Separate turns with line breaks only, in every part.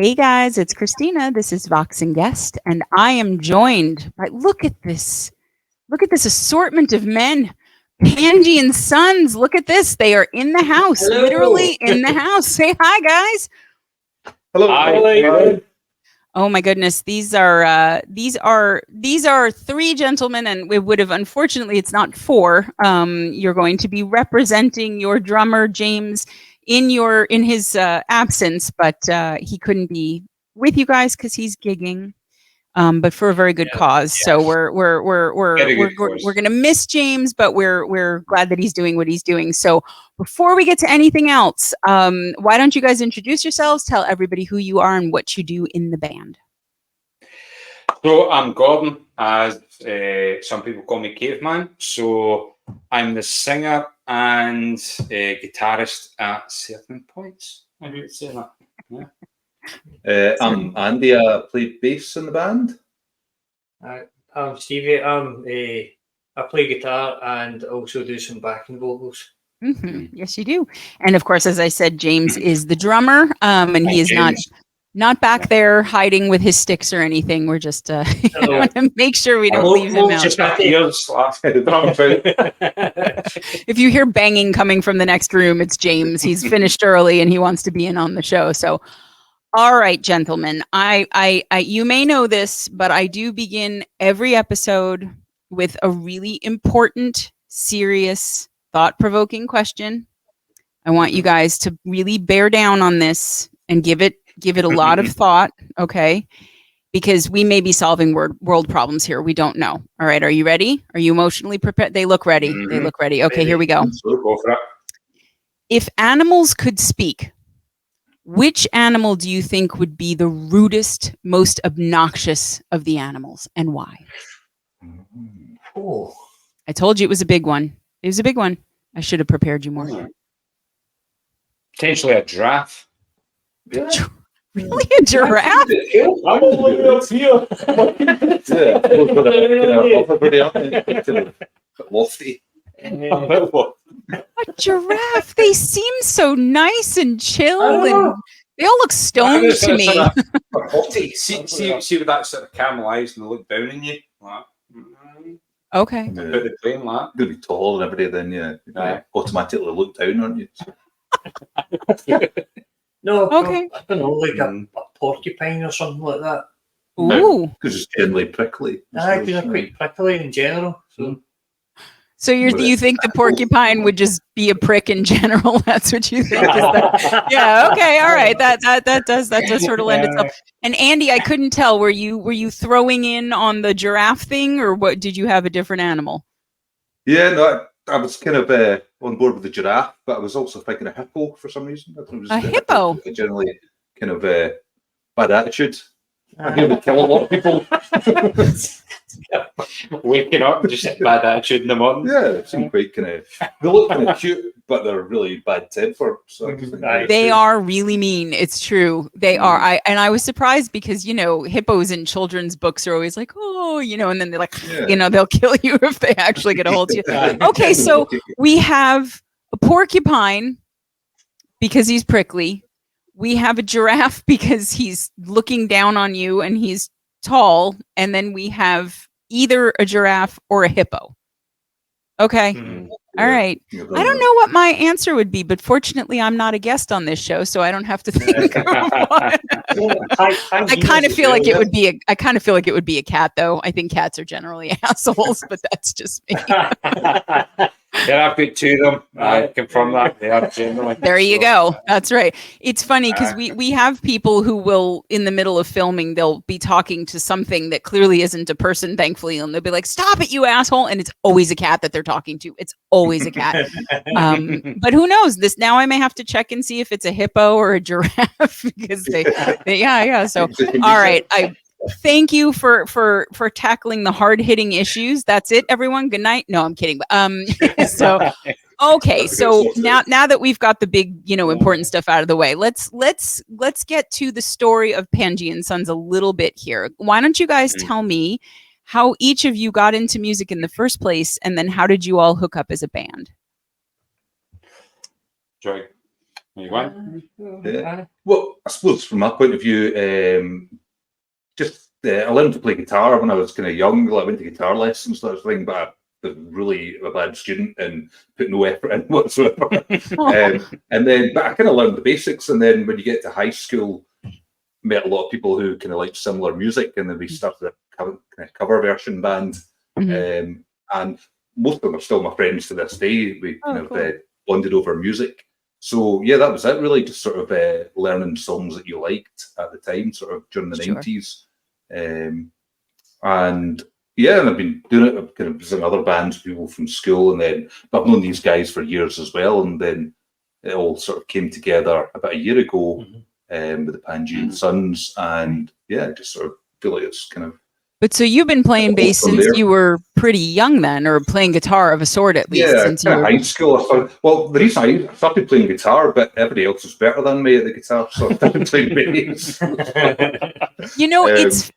Hey guys, it's Christina. This is Vox and Guest, and I am joined by look at this assortment of men. Pangean Sons, look at this. They are in the house,
Hello.
literally in the house. Say hi, guys.
Hello.
Hi.
Oh my goodness, these are three gentlemen, and it would have, unfortunately, it's not four. You're going to be representing your drummer James in his absence, but he couldn't be with you guys because he's gigging, but for a very good cause.
Yes.
So we're gonna miss James, but we're glad that he's doing what he's doing. So before we get to anything else, why don't you guys introduce yourselves? Tell everybody who you are and what you do in the band.
So I'm Gordon, as some people call me Caveman. So I'm the singer and guitarist at certain points. I would say that. Yeah.
I'm Andy. I play bass in the band.
I'm Stevie. I play guitar and also do some backing vocals.
Mm-hmm. Yes, you do. And of course, as I said, James is the drummer, and he is not back there hiding with his sticks or anything. We're just want to make sure we don't leave him out.
Just got ears.
If you hear banging coming from the next room, it's James. He's finished early and he wants to be in on the show. So, all right, gentlemen, I you may know this, but I do begin every episode with a really important, serious, thought-provoking question. I want you guys to really bear down on this and give it a lot of thought, okay? Because we may be solving world problems here. We don't know. All right, are you ready? Are you emotionally prepared? They look ready. Mm-hmm. They look ready. Okay, here we go.
Go for it.
If animals could speak, which animal do you think would be the rudest, most obnoxious of the animals, and why?
Oh,
I told you it was a big one. It was a big one. I should have prepared you more.
Potentially a giraffe.
Yeah.
Really, a giraffe?
I'm all the way up here.
Lofty.
A giraffe. They seem so nice and chill, and they all look stoned to me.
See with that sort of camel eyes and they look down on you. Like,
Okay.
Put the plane like.
You're going to be tall and everything, then you automatically look down, aren't you?
no,
Okay.
I don't know, like a porcupine or something like that.
Ooh.
Because it's generally prickly.
Because they're quite prickly in general.
So you think the porcupine would just be a prick in general? That's what you think? Yeah. Okay. All right. That does sort of lend itself. And Andy, I couldn't tell. Were you throwing in on the giraffe thing, or what? Did you have a different animal?
Yeah. No. I was kind of on board with the giraffe, but I was also thinking a hippo for some reason.
A hippo?
Generally, kind of bad attitude. I think would kill a lot of people.
Waking up, just bad attitude in the morning.
Yeah, they seem quite kind of. They look kind of cute, but they're really bad tempered. So
they are really mean. It's true. They are. I was surprised because hippos in children's books are always like, oh, and then they're like, they'll kill you if they actually get a hold of you. Okay, so we have a porcupine because he's prickly. We have a giraffe because he's looking down on you and he's tall. And then we have either a giraffe or a hippo. Okay. All right. I don't know what my answer would be, but fortunately I'm not a guest on this show, so I don't have to think of one. I kind of feel like it would be a cat, though. I think cats are generally assholes, but that's just me.
Yeah, I've got two of them. I confirm that. They are generally.
There you go. That's right. It's funny because we have people who will, in the middle of filming, they'll be talking to something that clearly isn't a person, thankfully, and they'll be like, "Stop it, you asshole!" And it's always a cat that they're talking to. It's always a cat. But who knows? Now I may have to check and see if it's a hippo or a giraffe because they yeah. So all right, thank you for tackling the hard-hitting issues. That's it, everyone. Good night. No, I'm kidding. So okay, so now that we've got the big, important stuff out of the way, let's get to the story of Pangean Sons a little bit here. Why don't you guys tell me how each of you got into music in the first place, and then how did you all hook up as a band?
Joy, are you going?
Yeah. Well, I suppose from my point of view, I learned to play guitar when I was kind of young. Like, I went to guitar lessons, that sort of thing, but I was really a bad student and put no effort in whatsoever. But I kind of learned the basics, and then when you get to high school, met a lot of people who kind of like similar music, and then we started a cover version band, and most of them are still my friends to this day. We kind of bonded over music. So yeah, that was it really, just sort of learning songs that you liked at the time, sort of during the 90s. And yeah, and I've been doing it. I've kind of in other bands, people from school, but I've known these guys for years as well. And then it all sort of came together about a year ago with the Pangean Sons, and yeah, I just sort of feel like it's kind of.
But so you've been playing bass since you were pretty young then, or playing guitar of a sort at least?
Yeah,
since you were
high school. Well, the reason I started playing guitar, but everybody else was better than me at the guitar, so I started playing bass.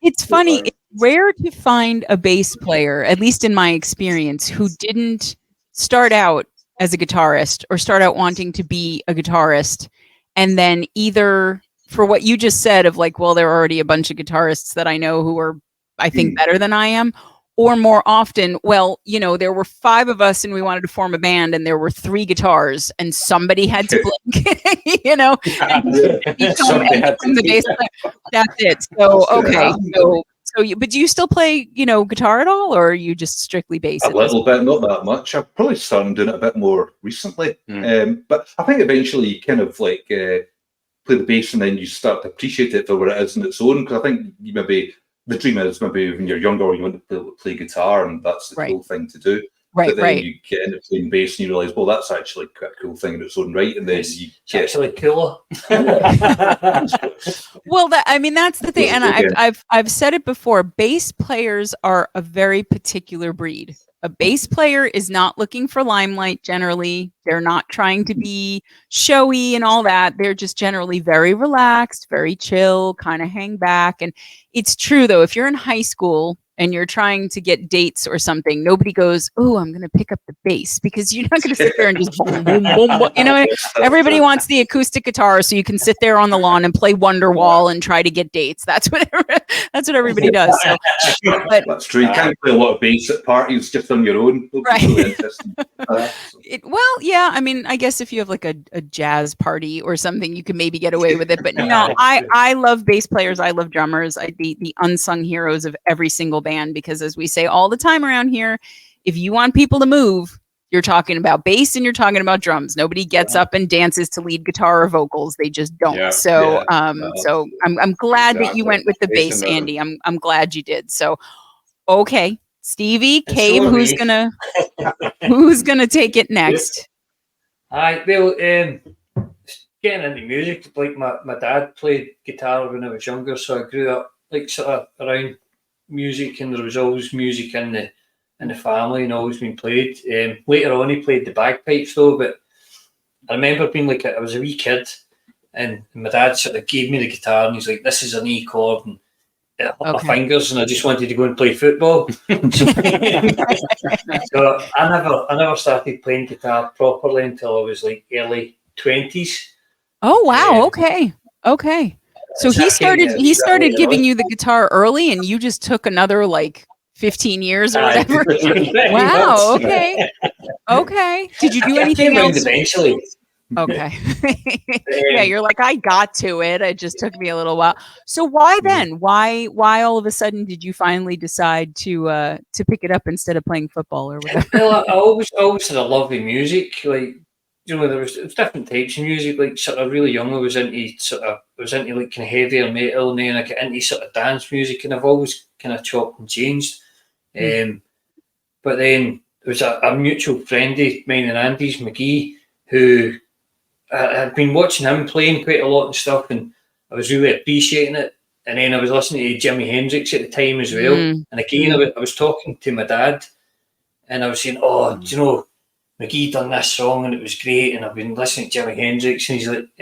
It's funny. It's rare to find a bass player, at least in my experience, who didn't start out as a guitarist or start out wanting to be a guitarist, and then either for what you just said of like, well, there are already a bunch of guitarists that I know who are, I think, better than I am, or more often, well, there were 5 of us and we wanted to form a band and there were 3 guitars and somebody had to blink, the bass player. That's it. So, okay. But do you still play, guitar at all, or are you just strictly bass?
A little bit, not that much. I've probably started doing it a bit more recently. But I think eventually you kind of like play the bass and then you start to appreciate it for what it is on its own. Because I think the dream is maybe when you're younger, you want to play guitar, and that's the cool thing to do. But then you get into playing bass and you realise, well, that's actually quite a cool thing in its own right. And then you get
actually cooler.
Well, that's the thing. And I've said it before. Bass players are a very particular breed. A bass player is not looking for limelight generally. They're not trying to be showy and all that. They're just generally very relaxed, very chill, kind of hang back. And it's true, though, if you're in high school and you're trying to get dates or something, nobody goes, oh, I'm going to pick up the bass, because you're not going to sit there and just boom, boom, boom, boom. Everybody wants the acoustic guitar so you can sit there on the lawn and play Wonderwall and try to get dates. That's what everybody does. So, but,
that's true. You can't play a lot of bass at parties just on your own.
Right.
Really
I guess if you have like a jazz party or something, you can maybe get away with it. But no, I love bass players. I love drummers. The unsung heroes of every single band, because as we say all the time around here, if you want people to move, you're talking about bass and you're talking about drums. Nobody gets up and dances to lead guitar or vocals. They just don't. So I'm glad that you went with the bass, Andy. I'm glad you did. So okay, Stevie, Cave, who's gonna take it next?
Getting into music, like my dad played guitar when I was younger, so I grew up like sort of around music, and there was always music in the family and always been played. Later on, he played the bagpipes though, but I remember being like, I was a wee kid, and my dad sort of gave me the guitar, and he's like, "This is an E chord," and it hurt my fingers, and I just wanted to go and play football. So I never started playing guitar properly until I was like early 20s.
Oh wow! Okay. So he started giving you the guitar early, and you just took another like 15 years or whatever. Wow. Okay. Did you do anything else?
Eventually.
Okay. Yeah, you're like, I got to it. It just took me a little while. So why then? Why all of a sudden did you finally decide to pick it up instead of playing football or whatever?
Well, I always had a love of music. Like, there was different types of music. Like, sort of really young, I was into like kind of heavier metal, and then I got into sort of dance music, and I've always kind of chopped and changed. But then there was a mutual friend of mine and Andy's, McGee, who I'd been watching him playing quite a lot and stuff, and I was really appreciating it. And then I was listening to Jimi Hendrix at the time as well. And again, I was talking to my dad, and I was saying, "Oh, do you know, McGee done this song and it was great, and I've been listening to Jimi Hendrix," and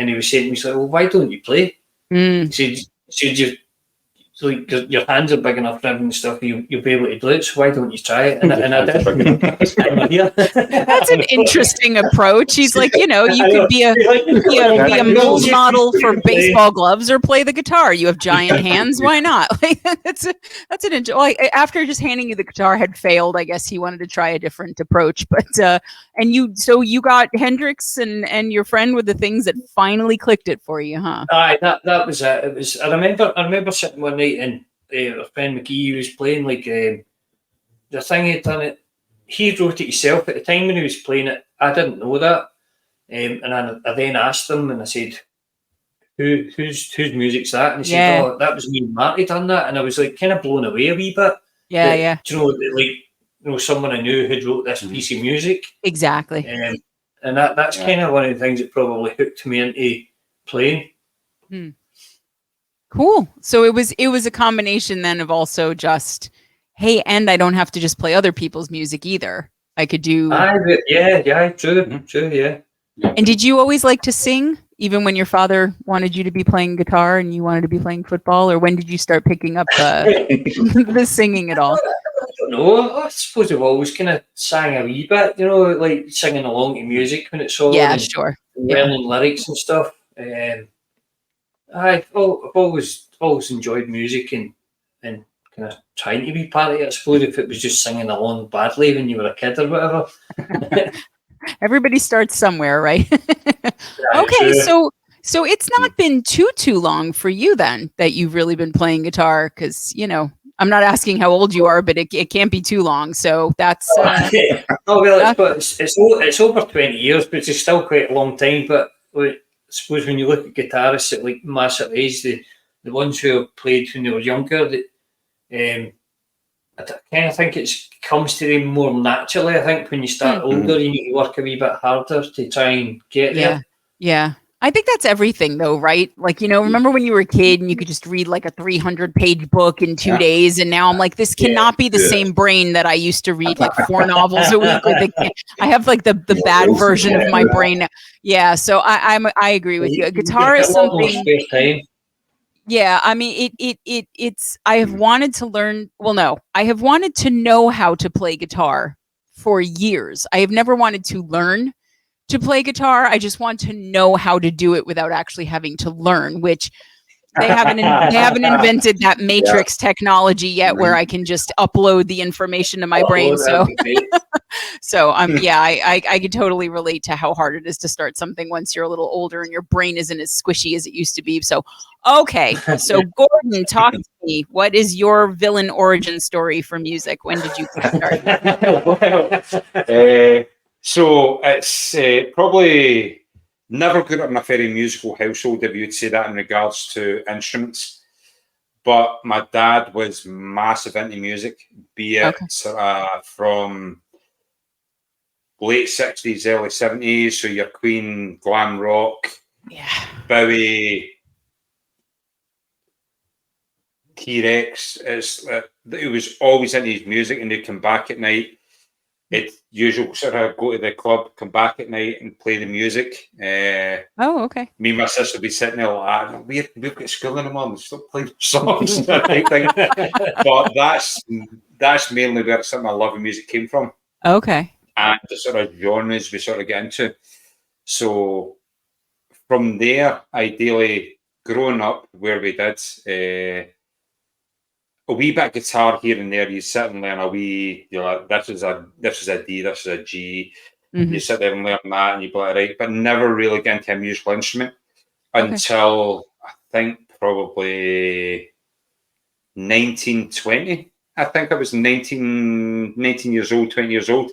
he was saying to me, he's like, "Well, why don't you play?" He said, So like, your hands are big enough for everything stuff. You'll be able to do it. So why don't you try it? And I did.
That's an interesting approach. He's like, you could be a mold model for baseball gloves or play the guitar. You have giant hands. Why not? Like that's an after just handing you the guitar had failed. I guess he wanted to try a different approach. But and you got Hendrix and your friend with the things that finally clicked it for you, huh?
Aye, that was it. It was. I remember sitting one night and our friend McGee was playing like the thing he'd done it. He wrote it himself at the time when he was playing it. I didn't know that, and I then asked him and I said, "Whose music's that?" And he said, "Oh, that was me and Marty done that." And I was like, kind of blown away a wee bit.
Yeah, yeah.
Do you know, someone I knew who wrote this piece of music.
Exactly.
And that's kind of one of the things that probably hooked me into playing.
Cool. So it was a combination then of also just, hey, and I don't have to just play other people's music either. I could do.
True, yeah.
And did you always like to sing, even when your father wanted you to be playing guitar and you wanted to be playing football, or when did you start picking up the singing at all?
I don't know. I suppose I've always kind of sang a wee bit, like singing along to music when it's on.
Yeah, sure.
Learning lyrics and stuff. I've always enjoyed music and kind of trying to be part of it. I suppose if it was just singing along badly when you were a kid or whatever.
Everybody starts somewhere, right? Okay, so it's not been too long for you then that you've really been playing guitar, because I'm not asking how old you are, but it can't be too long. So that's.
It's over 20 years, but it's still quite a long time. But I suppose when you look at guitarists at like massive age, the ones who have played when they were younger, I kind of think it comes to them more naturally. I think when you start older, you need to work a wee bit harder to try and get there.
Yeah. I think that's everything though, right? Like, remember when you were a kid and you could just read like a 300-page book in 2 days, and now I'm like, this cannot be the same brain that I used to read like 4 novels a week. I have like the bad version of my brain. Yeah, so I agree with you. A guitar is something. Yeah, I mean, it's. I have wanted to learn. Well, no, I have wanted to know how to play guitar for years. I have never wanted to learn to play guitar. I just want to know how to do it without actually having to learn, which they haven't invented that matrix technology yet where I can just upload the information to my brain. So I could totally relate to how hard it is to start something once you're a little older and your brain isn't as squishy as it used to be. So, okay. So Gordon, talk to me. What is your villain origin story for music? When did you start?
So it's probably never grew up in a very musical household, if you'd say that in regards to instruments. But my dad was massive into music, be it from late 60s, early 70s. So your Queen, glam rock, Bowie, T-Rex. It was always into his music, and he'd come back at night. It's usual sort of go to the club, come back at night and play the music.
Okay.
Me and my sister would be sitting there like, we've got school in the morning, stop playing songs. But that's mainly where some of my love of music came from.
Okay.
And the sort of genres we sort of get into. So from there, ideally, growing up where we did, a wee bit of guitar here and there, you sit and learn a wee, this is a D, this is a G. You sit there and learn that, and you be like, right, but never really get into a musical instrument until I think probably 1920. I think I was 19 years old, 20 years old.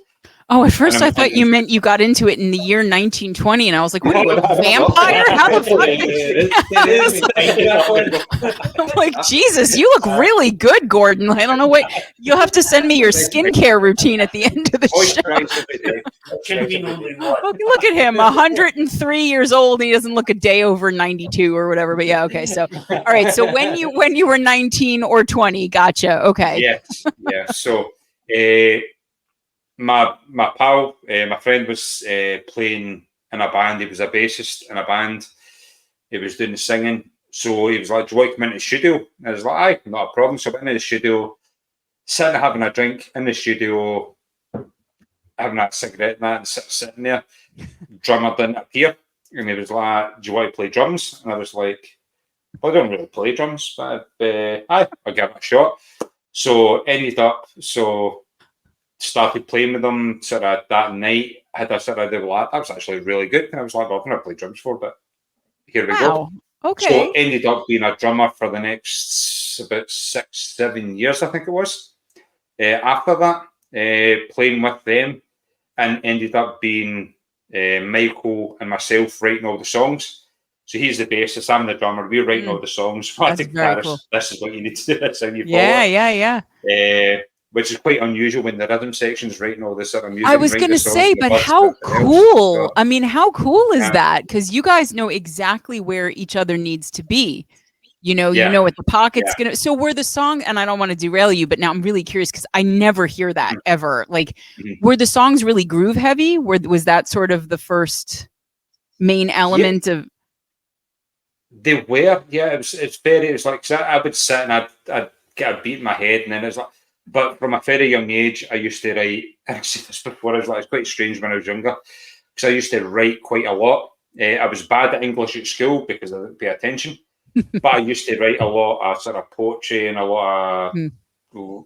Oh, at first I thought you meant you got into it in the year 1920, and I was like, what are you, a vampire? How the fuck? I'm like, Jesus, you look really good, Gordon. I don't know what, you'll have to send me your skincare routine at the end of the show. Look at him, 103 years old. He doesn't look a day over 92 or whatever, but yeah, okay. So, all right. So when you were 19 or 20, gotcha. Okay.
Yes. Yeah. So, my pal, my friend was playing in a band. He was a bassist in a band. He was doing the singing. So he was like, do you want to come into the studio? And I was like, aye, not a problem. So I went into the studio, sitting having a drink in the studio, having that cigarette and that, and sitting there. Drummer didn't appear. And he was like, do you want to play drums? And I was like, well, I don't really play drums, but aye, I'll give it a shot. So ended up, started playing with them sort of that night. Had a sort of, that was actually really good. And I was like, well, I've never played drums before, but here we go.
Okay.
So ended up being a drummer for the next about 6-7 years, I think it was. After that, playing with them, and ended up being Michael and myself writing all the songs. So he's the bassist, I'm the drummer. We're writing all the songs.
That's very cool.
This is what you need to do. That's how you
Yeah.
Which is quite unusual when the rhythm section's writing all this sort of music.
I was going to say, but how cool. So, I mean, how cool is that? Because you guys know exactly where each other needs to be. You know what the pocket's going to... So were the songs, and I don't want to derail you, but now I'm really curious because I never hear that ever. Like, were the songs really groove heavy? Was that sort of the first main element of...
They were, it was like, I would sit and I'd get a beat in my head, and then it's like... But from a very young age, I used to write, and I've seen this before, it's quite strange when I was younger, because I used to write quite a lot. I was bad at English at school because I didn't pay attention, but I used to write a lot of sort of poetry and a lot of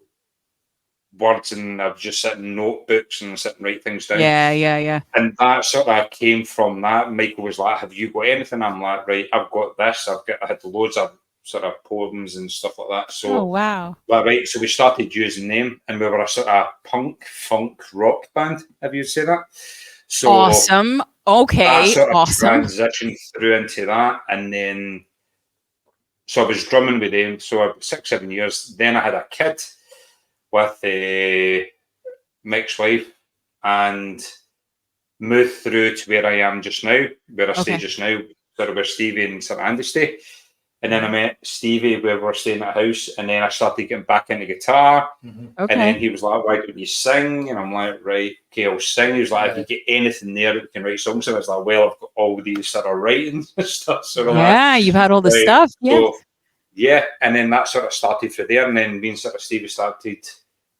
words, and I would just sit in notebooks and sit and write things down.
Yeah.
And that sort of came from that. Michael was like, have you got anything? I'm like, right, I've got this. I had loads of sort of poems and stuff like that. So,
wow.
Well, right, so we started using them, and we were a sort of punk, funk, rock band, if you'd say that. So
awesome. Okay,
that sort of
awesome.
transitioned through into that, and then, so I was drumming with them, so 6-7 years. Then I had a kid with my ex-wife, and moved through to where I am just now, where I stay just now, sort of where Stevie and Sir Andy stay. And then I met Stevie where we were staying at a house, and then I started getting back into guitar. And then he was like, why don't you sing? And I'm like, right, okay, I'll sing. He was like, if you get anything there that we can write songs. And I was like, well, I've got all these sort of writing stuff. So
you've had all the stuff.
So, and then that sort of started from there. And then me and sort of Stevie started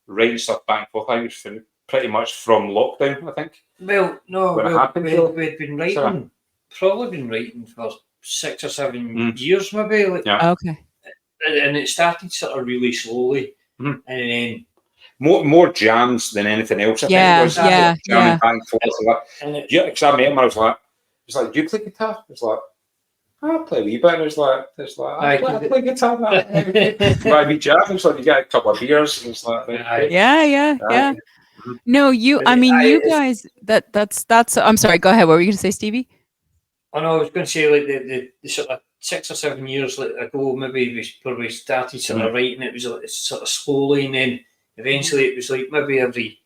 writing stuff back and forth. I think it was pretty much from lockdown, I think.
Well, no, we'd been writing, probably been writing for 6 or 7 years, maybe.
Okay.
And it started sort of really slowly, and then
more jams than anything else. I think it was jamming back and forth. Because I met him, I was like, do you play guitar? It's like, I play a wee bit. And it's like, I play guitar. But we jam. It's like you get a couple of beers. And it's like,
yeah. No, I mean, you guys. That's. I'm sorry. Go ahead. What were you going to say, Stevie?
I know, I was going to say, like, the sort of 6 or 7 years ago, maybe we started sort of writing. It was sort of slowly, and then eventually it was like maybe every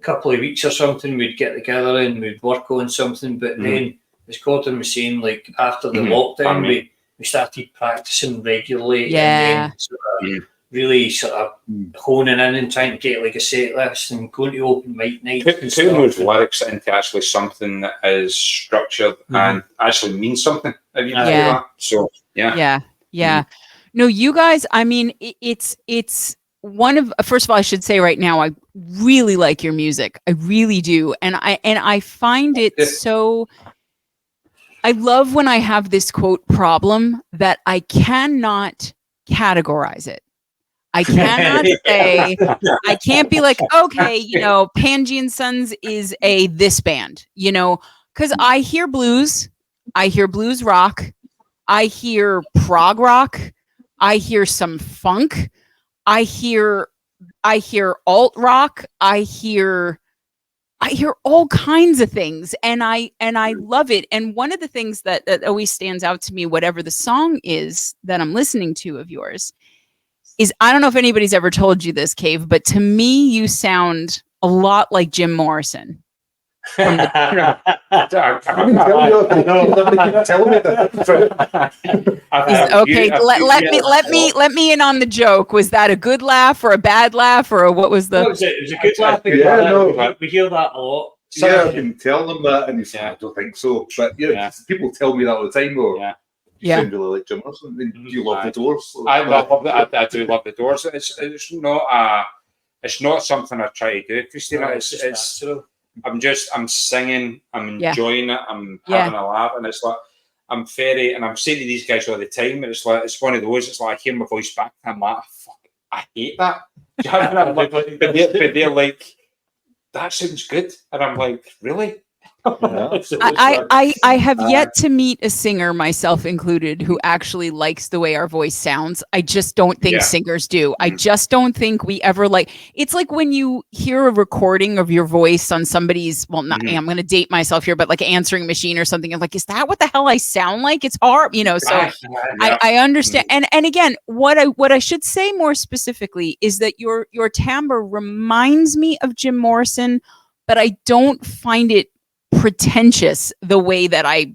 couple of weeks or something we'd get together and we'd work on something. But then, as Gordon was saying, like, after the lockdown, we started practicing regularly, and then sort of really sort of honing in and trying to get like a set list and going to open mic nights.
Putting those lyrics into actually something that is structured and actually means something. If you do that. So No, you guys. I mean, it's one of. First of all, I should say right now, I really like your music. I really do, and I find it so. I love when I have this quote problem that I cannot categorize it. I cannot say, I can't be like, okay, Pangean Sons is this band, because I hear blues rock, I hear prog rock, I hear some funk, I hear alt rock, I hear all kinds of things, and I love it. And one of the things that always stands out to me, whatever the song is that I'm listening to of yours, is, I don't know if anybody's ever told you this, Cave, but to me, you sound a lot like Jim Morrison.
Okay,
let me in on the joke. Was that a good laugh or a bad laugh, or what was the?
No, it was a good laugh. We hear that a lot.
I can tell them that, and you say, I don't think so. But people tell me that all the time, though. You sound really like Jim Morrison. I mean, you love the Doors.
I do love the Doors. It's not something I try to do, Christina. It's I'm singing, I'm enjoying it, I'm having a laugh, and it's like I'm saying to these guys all the time, and it's one of those. It's like I hear my voice back, and I'm like, fuck, I hate that. Do you know what I mean? But they're like, that sounds good, and I'm like, really?
I have yet to meet a singer, myself included, who actually likes the way our voice sounds. I just don't think singers do. I just don't think we ever it's like when you hear a recording of your voice on somebody's, I'm going to date myself here, but like answering machine or something. I'm like, is that what the hell I sound like? It's hard, so I understand. And again, what I should say more specifically is that your timbre reminds me of Jim Morrison, but I don't find it pretentious the way that I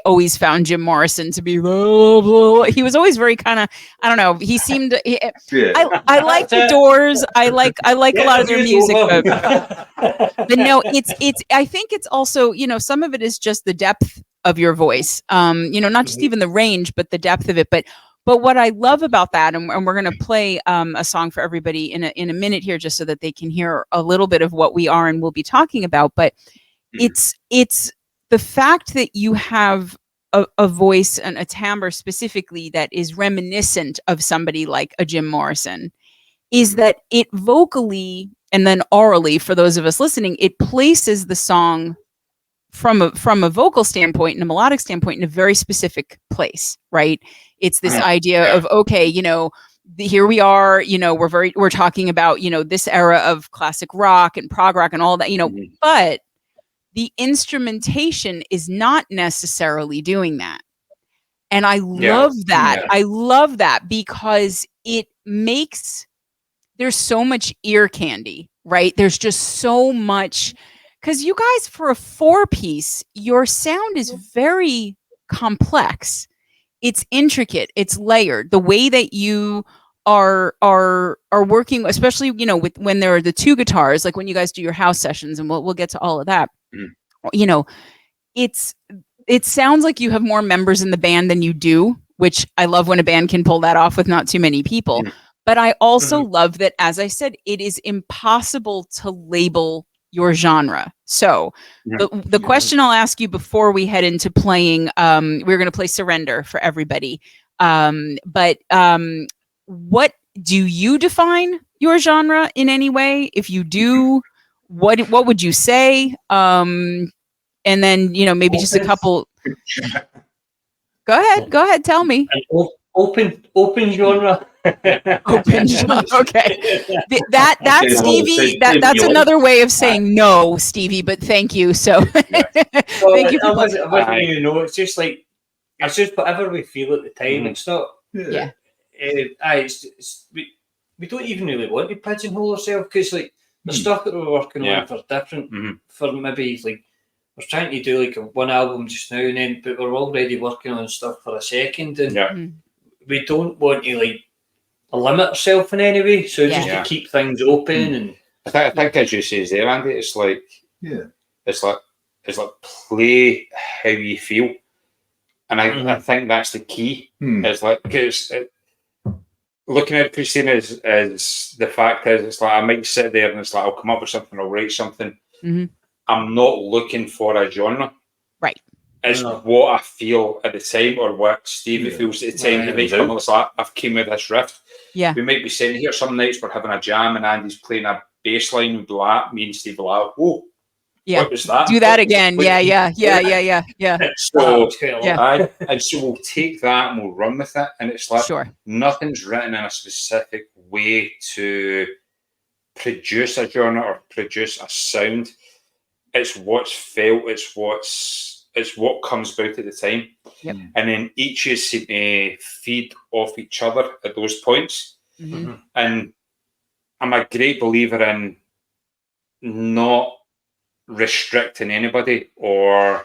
always found Jim Morrison to be. Blah, blah. He was always very kind of, I don't know, he seemed I like the Doors, I like a lot of their music, but no, it's I think it's also, some of it is just the depth of your voice, not just even the range, but the depth of it. But what I love about that, and we're going to play a song for everybody in a minute here, just so that they can hear a little bit of what we are and we'll be talking about, but it's the fact that you have a voice and a timbre specifically that is reminiscent of somebody like a Jim Morrison, is that it vocally and then orally, for those of us listening, it places the song from a vocal standpoint and a melodic standpoint in a very specific place, right? It's this idea of, okay, here we are, we're talking about, this era of classic rock and prog rock and all that, but the instrumentation is not necessarily doing that. And I love that. Yeah. I love that because it makes, there's so much ear candy, right? There's just so much, because you guys, for a 4-piece, your sound is very complex. It's intricate. It's layered. The way that you are working, especially, with when there are the 2 guitars, like when you guys do your house sessions, and we'll get to all of that. It sounds like you have more members in the band than you do, which I love when a band can pull that off with not too many people. But I also love that, as I said, it is impossible to label your genre. So the question I'll ask you before we head into playing, we're going to play Surrender for everybody. But what do you define your genre in any way? If you do, what would you say? And then, maybe just a couple. Go ahead. Tell me.
Open genre.
Open genre. Okay. That's Stevie. That's another way of saying no, Stevie, but thank you. So thank you.
I wasn't even know. It's just like, it's just whatever we feel at the time. It's not.
Yeah.
We don't even really want to pigeonhole ourselves, because like the stuff that we're working on for different, for maybe like, we're trying to do like one album just now and then, but we're already working on stuff for a second, and we don't want to like limit ourselves in any way. So just to keep things open, and
I think as you say there, Andy, it's like it's like play how you feel, and I think that's the key. It's like, because looking at Christina is the fact is, it's like I might sit there and it's like I'll come up with something, I'll write something. I'm not looking for a genre.
Right.
It's what I feel at the time, or what Stevie feels at the time. It might come up, like, I've came with this riff.
Yeah.
We might be sitting here some nights, we're having a jam and Andy's playing a bass line, we'd be like, me and Steve will like, whoa.
Yeah.
What was that?
Do that again. Yeah.
So, and so we'll take that and we'll run with it. And it's like, nothing's written in a specific way to produce a genre or produce a sound. It's what's felt. It's what comes about at the time.
Yep.
And then each is seem to feed off each other at those points. And I'm a great believer in not restricting anybody or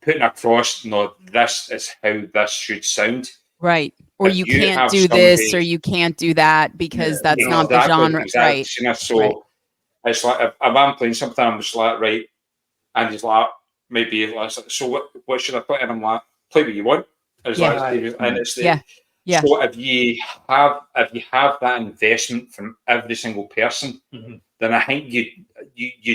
putting across, no, this is how this should sound.
Right. Or you can't do this, or you can't do that, because that's not the genre.
Exactly.
Right.
You know, so it's like, if I'm playing something, I'm just like, right, and he's like, maybe like, so what should I put in? I'm like, play what you want. as
Yeah.
well as David. And it's the,
Yeah. Yeah.
so if you have that investment from every single person, then I think you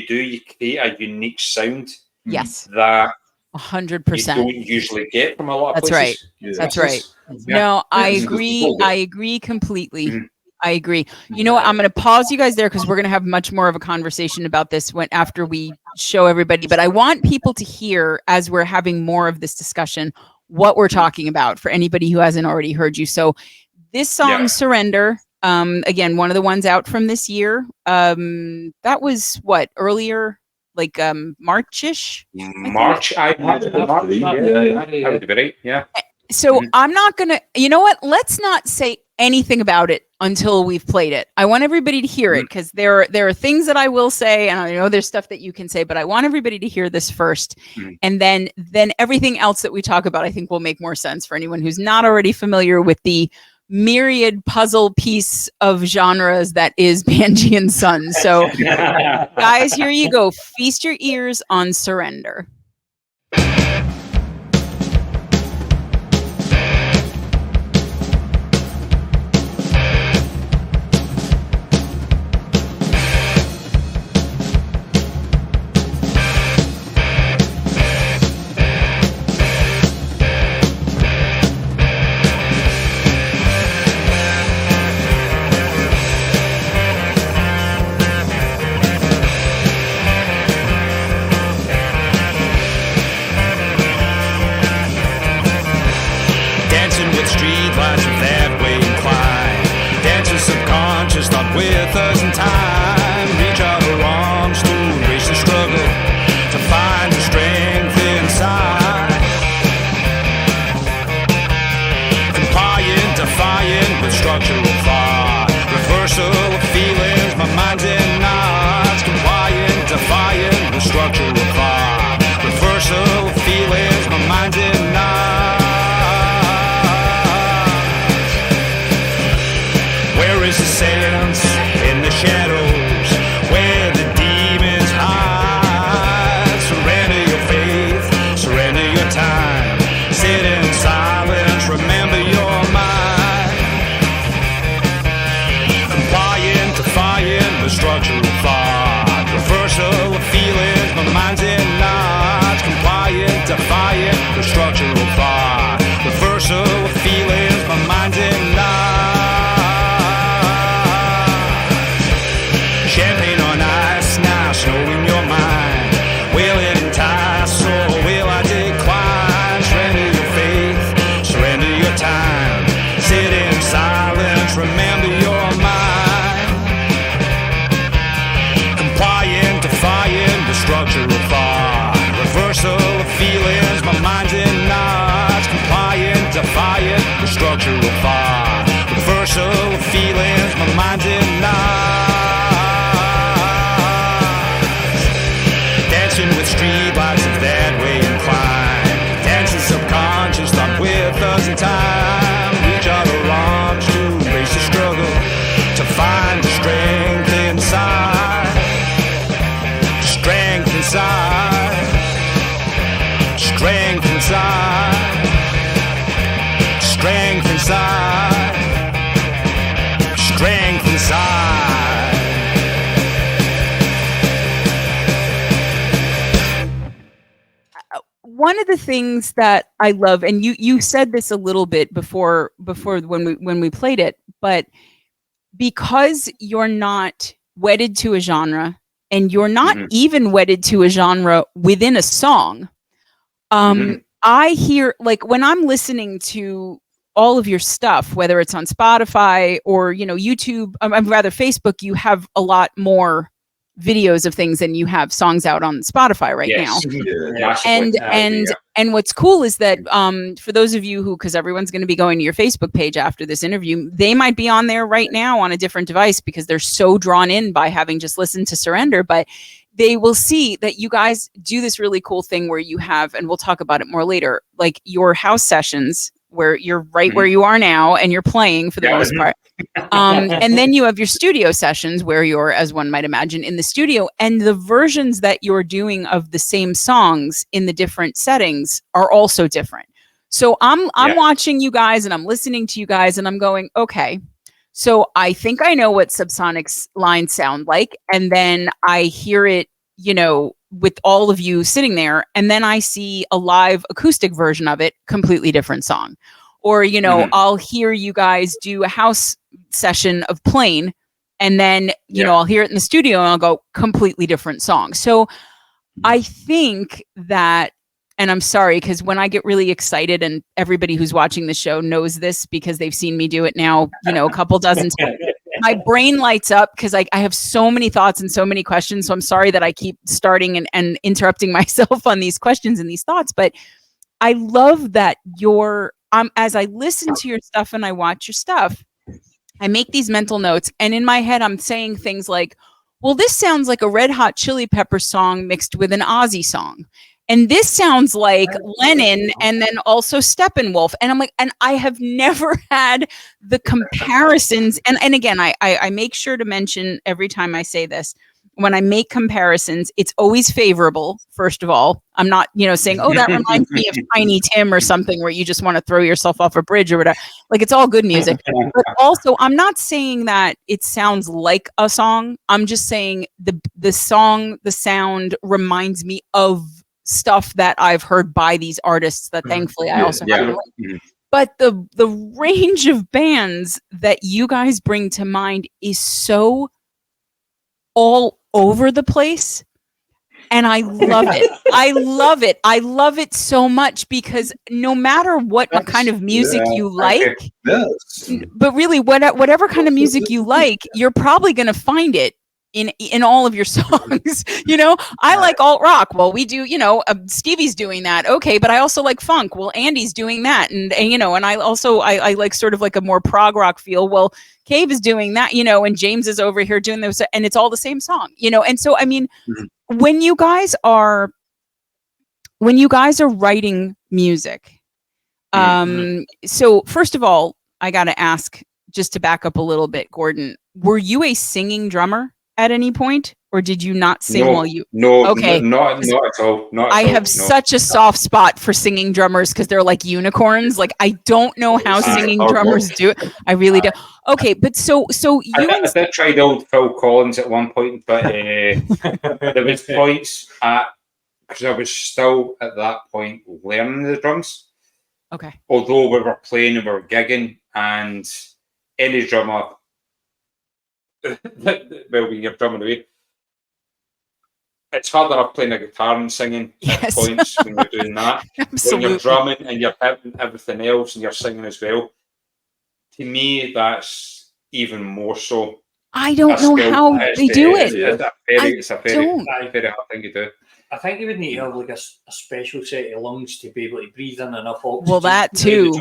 create a unique sound
Yes.
that
100%.
you don't usually get from a lot of
That's
places.
right. That's right.
Yeah.
No, I
Yeah.
agree. I agree completely. I agree.
Mm-hmm.
You know what? I'm going to pause you guys there because we're going to have much more of a conversation about this after we show everybody. But I want people to hear, as we're having more of this discussion, what we're talking about for anybody who hasn't already heard you. So this song, Surrender, again, one of the ones out from this year. That was what, earlier, like March-ish?
March, I would be right. Yeah.
So I'm not going to, you know what? Let's not say anything about it until we've played it. I want everybody to hear it because there are things that I will say, and I know there's stuff that you can say, but I want everybody to hear this first. And then everything else that we talk about, I think will make more sense for anyone who's not already familiar with the myriad puzzle piece of genres that is Pangean Sons. So guys, here you go. Feast your ears on Surrender.
With us in time, reach out our arms to embrace the struggle, to find the strength inside. Complying, defying with structural thought, reversal of feelings, my mind's in knots. Complying, defying with structural thought, reversal of feelings, my mind's in knots. Where is the sense in the shadows where the demons hide? Surrender your faith, surrender your time, sit in silence, remember your mind. Complying, defying the structural thought, reversal of feelings, my mind's in knots. Complying, defying the structural thought, reversal of feelings, my mind's in knots. Champagne on ice, now snow in your mind. Will it entice or will I decline? Surrender your faith, surrender your time, sit in silence, remember your mind. Complying, defying the structural thought, reversal of feelings, my mind's in knots. Complying, defying the structural thought, reversal of feelings, my mind's in knots. With street lights of that way inclined, dancing subconscious, thought with us in time. Reach out our arms to embrace the struggle, to find the strength inside. Strength inside. Strength inside. Strength inside. Strength inside.
One of the things that I love, and you said this a little bit before when we played it, but because you're not wedded to a genre, and you're not even wedded to a genre within a song, I hear, like, when I'm listening to all of your stuff, whether it's on Spotify or YouTube, rather Facebook, you have a lot more videos of things than you have songs out on Spotify right now. And what's cool is that for those of you who, because everyone's going to be going to your Facebook page after this interview, they might be on there right now on a different device because they're so drawn in by having just listened to Surrender, but they will see that you guys do this really cool thing where you have, and we'll talk about it more later, like your house sessions where you're right where you are now and you're playing for the most part. And then you have your studio sessions where you're, as one might imagine, in the studio, and the versions that you're doing of the same songs in the different settings are also different. So I'm watching you guys and I'm listening to you guys and I'm going, okay, so I think I know what Subsonic's lines sound like. And then I hear it, with all of you sitting there. And then I see a live acoustic version of it, completely different song. Or, I'll hear you guys do a house session of Plane. And then, I'll hear it in the studio and I'll go, completely different song. So I think that, and I'm sorry, because when I get really excited, and everybody who's watching the show knows this because they've seen me do it now, a couple dozen times, my brain lights up because I have so many thoughts and so many questions. So I'm sorry that I keep starting and interrupting myself on these questions and these thoughts. But I love that as I listen to your stuff and I watch your stuff, I make these mental notes. And in my head, I'm saying things like, well, this sounds like a Red Hot Chili Peppers song mixed with an Ozzy song. And this sounds like Lennon and then also Steppenwolf. And I'm like, and I have never had the comparisons. And again, I make sure to mention every time I say this, when I make comparisons, it's always favorable. First of all, I'm not, saying, oh, that reminds me of Tiny Tim or something where you just want to throw yourself off a bridge or whatever. Like, it's all good music. But also, I'm not saying that it sounds like a song. I'm just saying the song, the sound reminds me of stuff that I've heard by these artists that thankfully I also have. But the range of bands that you guys bring to mind is so all over the place. And I love it. I love it. I love it so much because no matter what kind of music you like, but really whatever kind of music you like, you're probably going to find it in all of your songs. I like alt rock. Well, we do, Stevie's doing that. Okay. But I also like funk. Well, Andy's doing that. And I also, I like sort of like a more prog rock feel. Well, Cave is doing that, and James is over here doing those, and it's all the same song, And so, I mean, when you guys are writing music, so first of all, I got to ask, just to back up a little bit, Gordon, were you a singing drummer at any point, or did you not sing while you?
No,
okay,
not at all.
I have such a soft spot for singing drummers because they're like unicorns. Like, I don't know how singing drummers do it. I really do. Okay, but so you.
I did try the old Phil Collins at one point, but there was points because I was still at that point learning the drums.
Okay.
Although we were playing and we were gigging, and any drummer. Well, when you're drumming away, it's harder enough playing a guitar and singing at points when you're doing that.
Absolutely.
When you're drumming and you're hitting everything else and you're singing as well, to me, that's even more so.
I don't know how they do it.
It's a very hard thing to do.
I think you would need to have like a special set of lungs to be able to breathe in enough oxygen.
Well, that too.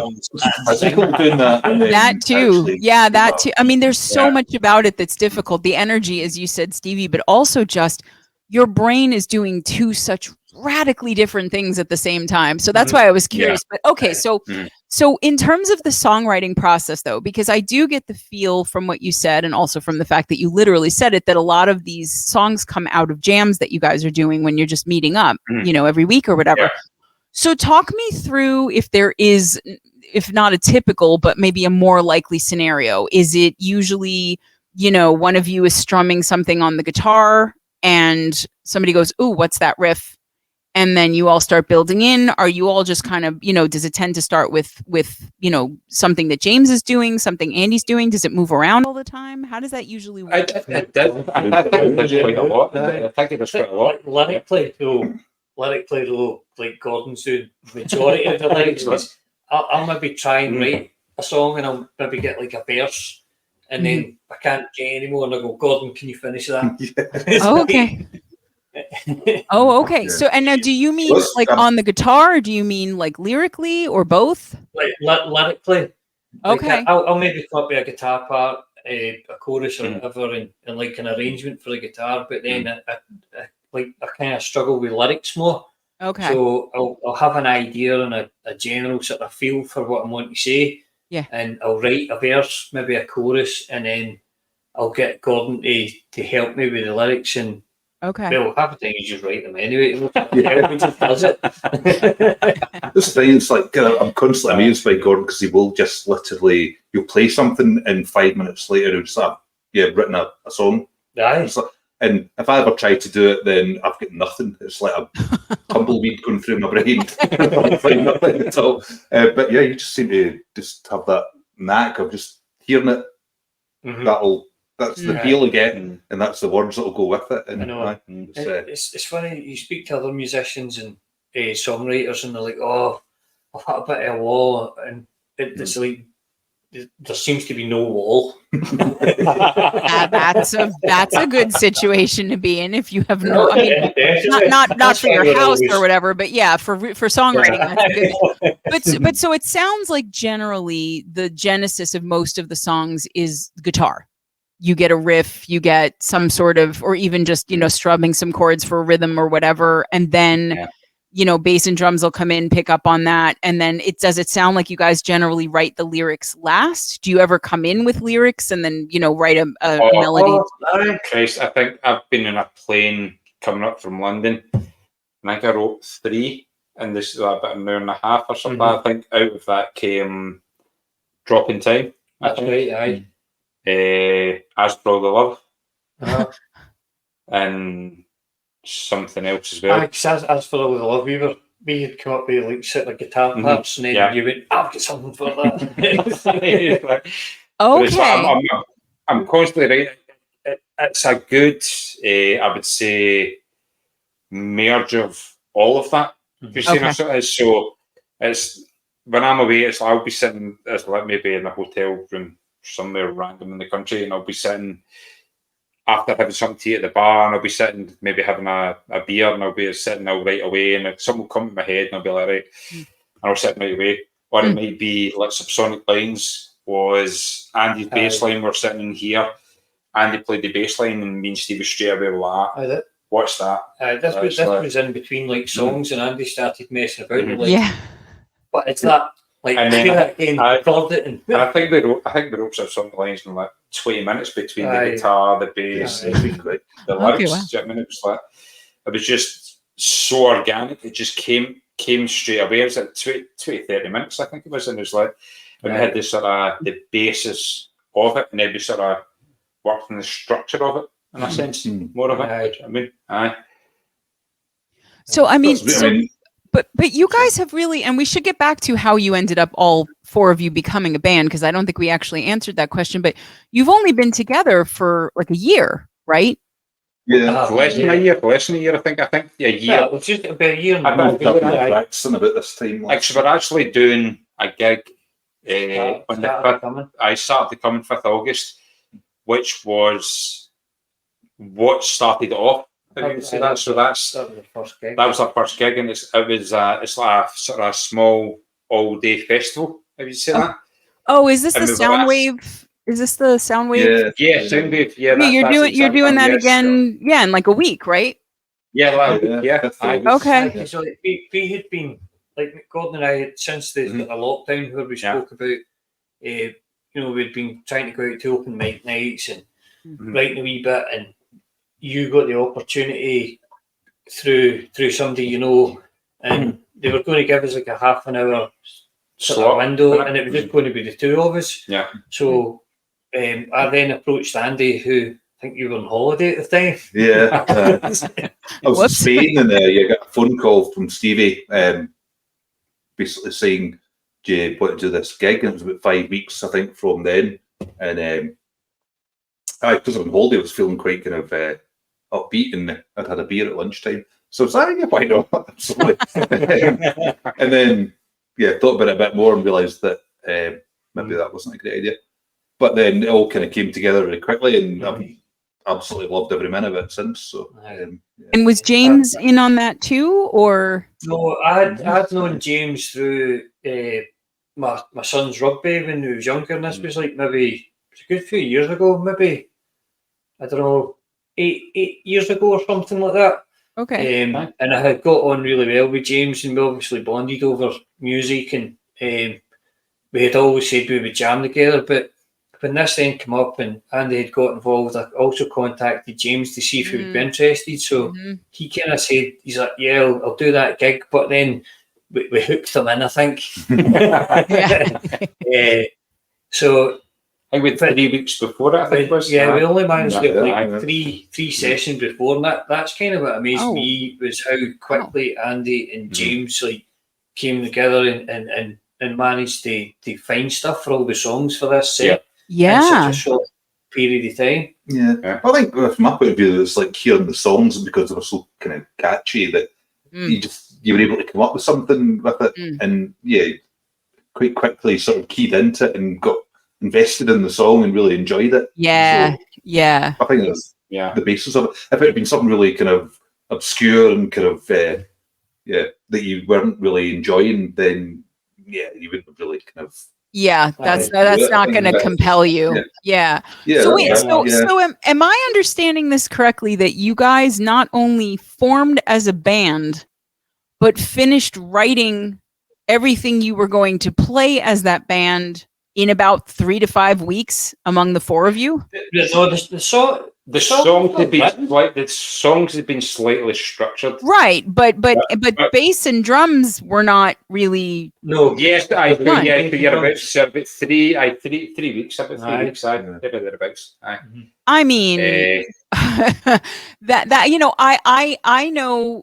I think I'm doing that.
That too. That too. I mean, there's so much about it that's difficult. The energy, as you said, Stevie, but also just your brain is doing two such radically different things at the same time. So that's why I was curious. But okay, so in terms of the songwriting process, though, because I do get the feel from what you said, and also from the fact that you literally said it, that a lot of these songs come out of jams that you guys are doing when you're just meeting up, every week or whatever. Yeah. So talk me through if there is, if not a typical, but maybe a more likely scenario. Is it usually, one of you is strumming something on the guitar and somebody goes, ooh, what's that riff? And then you all start building in. Are you all just kind of, does it tend to start with something that James is doing, something Andy's doing? Does it move around all the time? How does that usually work?
I think there's quite a lot. I think there's quite a lot.
Lyrically, though, like Gordon's doing majority of the lyrics. I'll maybe try and write a song and I'll maybe get like a verse and then I can't get any more and I go, Gordon, can you finish that?
Oh, okay. Okay. So, and now do you mean like on the guitar, or do you mean like lyrically, or both?
Like lyrically.
Okay.
Like I'll maybe copy a guitar part, a chorus or whatever, and like an arrangement for the guitar, but then I kind of struggle with lyrics more.
Okay.
So I'll have an idea and a general sort of feel for what I want to say.
Yeah.
And I'll write a verse, maybe a chorus, and then I'll get Gordon to help me with the lyrics and
Okay.
Well, half the time you just write them anyway. He just does it.
This thing, it's like I'm constantly amazed by Gordon because he will just literally you'll play something and 5 minutes later he'll just have written a song.
Aye.
It's like, and if I ever try to do it, then I've got nothing. It's like a tumbleweed going through my brain. Like nothing at all. But yeah, you just seem to just have that knack of just hearing it.
Mhm.
That's the feel you get, and that's the words that'll go with it. And
I know. It's funny, you speak to other musicians and songwriters, and they're like, "Oh, I've had a bit of a wall," and it's like there seems to be no wall.
That's a good situation to be in if you have no. I mean, not
That's
for your
why we're
house
always-
or whatever, but yeah, for songwriting, that's good. But so it sounds like generally the genesis of most of the songs is guitar. You get a riff, you get some sort of, or even just strumming some chords for a rhythm or whatever, and then bass and drums will come in, pick up on that, and then does it sound like you guys generally write the lyrics last? Do you ever come in with lyrics and then write a melody?
Christ, I think I've been in a plane coming up from London, and I think I wrote 3, and this is about an hour and a half or something. I think out of that came Drop in Time.
That's right, aye.
As for All the Love, and something else as well.
As for All the Love, we had come up with like sort of guitar parts, and then you went, "I've got something for that."
Okay.
I'm constantly writing. It's a good, I would say, merge of all of that. Christina, so it's when I'm away, it's like I'll be sitting, it's like maybe in a hotel room somewhere random in the country, and I'll be sitting after having some tea at the bar, and I'll be sitting maybe having a beer, and I'll be sitting out right away, and something will come to my head, and I'll be like, right, and I'll sit right away. Or it might be like Subsonic Lines was Andy's bass line, we're sitting in here, Andy played the bass line, and me and Stevie straight away were like, what's that?
This was in between like songs, and Andy started messing about.
Yeah.
But it's that like,
and then
I
think they wrote some lines in like 20 minutes between the guitar, the bass, the lyrics.
Wow.
Do you know what I mean? It was just so organic. It just came straight away. It was like 20, 30 minutes, I think it was, and it was like, and we had this sort of the basis of it, and then we sort of worked on the structure of it in a sense, more of it. I mean, aye.
So I mean, but you guys have really, and we should get back to how you ended up, all 4 of you, becoming a band, because I don't think we actually answered that question. But you've only been together for like a year, right?
Yeah,
less than a year. I think a year.
Yeah, it was just about a year.
Practicing about this time.
Actually, we're actually doing a gig on the 5th. I started to come on 5th August, which was what started it off. So that was the first gig. That was our first gig, and it's like a sort of small all-day festival. Have you seen that?
Oh, is this the Soundwave? Is this the Soundwave?
Yeah, Soundwave. Yeah,
you're doing that again. Yeah, in like a week, right?
Yeah,
okay.
So we had been, like Gordon and I had, since the lockdown where we spoke about, we'd been trying to go out to open mic nights and writing a wee bit, and you got the opportunity through somebody and they were going to give us like a half an hour sort of window, and it was just going to be the 2 of us.
Yeah.
So I then approached Andy, who I think you were on holiday at the time.
Yeah. I was in Spain, and you got a phone call from Stevie, basically saying, do you want to do this gig? And it was about 5 weeks, I think, from then. And because I'm on holiday, I was feeling quite kind of upbeat, and I'd had a beer at lunchtime. So I was like, yeah, why not? Absolutely. And then, thought about it a bit more and realised that maybe that wasn't a great idea. But then it all kind of came together really quickly, and I've absolutely loved every minute of it since. So,
and was James in on that too, or?
No, I'd known James through my son's rugby when he was younger, and this was like maybe a good few years ago, maybe, I don't know, 8 years ago or something like that.
Okay.
And I had got on really well with James, and we obviously bonded over music, and we had always said we would jam together, but when this then came up and Andy had got involved, I also contacted James to see if he would be interested. So he kind of said, he's like, yeah, I'll do that gig. But then we hooked him in, I think. So
I think we 3 weeks before it, I think it was.
Yeah, we only managed to get like three sessions before, and that's kind of what amazed me, was how quickly Andy and James like came together and managed to find stuff for all the songs for this set. In such a short period of time.
Yeah. I think from my point of view, it's like hearing the songs, because they were so kind of catchy that you were able to come up with something with it, and quite quickly sort of keyed into it and got invested in the song and really enjoyed it.
Yeah.
So I think that's the basis of it. If it had been something really kind of obscure and kind of that you weren't really enjoying, then you wouldn't have really kind of
that's not going to compel you. So wait, so am I understanding this correctly, that you guys not only formed as a band but finished writing everything you were going to play as that band in about 3 to 5 weeks among the four of you?
The songs had been slightly structured,
right? But bass and drums were not really.
No. Yes, I do. Yeah, you're about 3 weeks. About 3 weeks. Thereabouts.
I mean, that I know.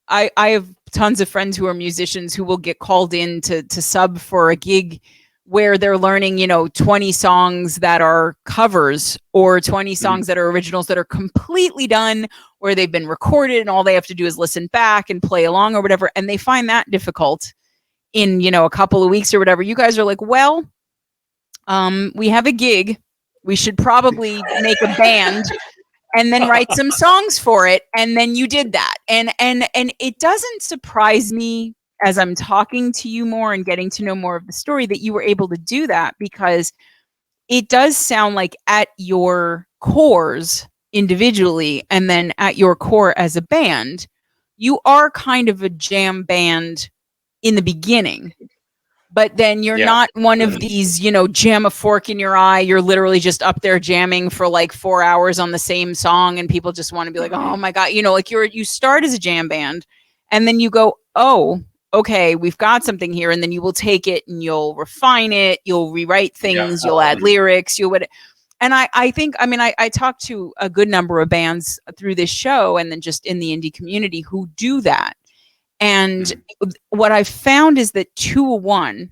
I have tons of friends who are musicians who will get called in to sub for a gig where they're learning, 20 songs that are covers or 20 songs that are originals that are completely done, where they've been recorded and all they have to do is listen back and play along or whatever. And they find that difficult in, a couple of weeks or whatever. You guys are like, well, we have a gig. We should probably make a band and then write some songs for it. And then you did that. And it doesn't surprise me, as I'm talking to you more and getting to know more of the story, that you were able to do that, because it does sound like at your cores individually and then at your core as a band, you are kind of a jam band in the beginning. But then you're not one of these, jam a fork in your eye. You're literally just up there jamming for like 4 hours on the same song, and people just want to be like, oh my God, like you start as a jam band and then you go, oh, okay, we've got something here. And then you will take it and you'll refine it. You'll rewrite things. You'll add lyrics. And I think, I talked to a good number of bands through this show and then just in the indie community who do that. And what I've found is that 201,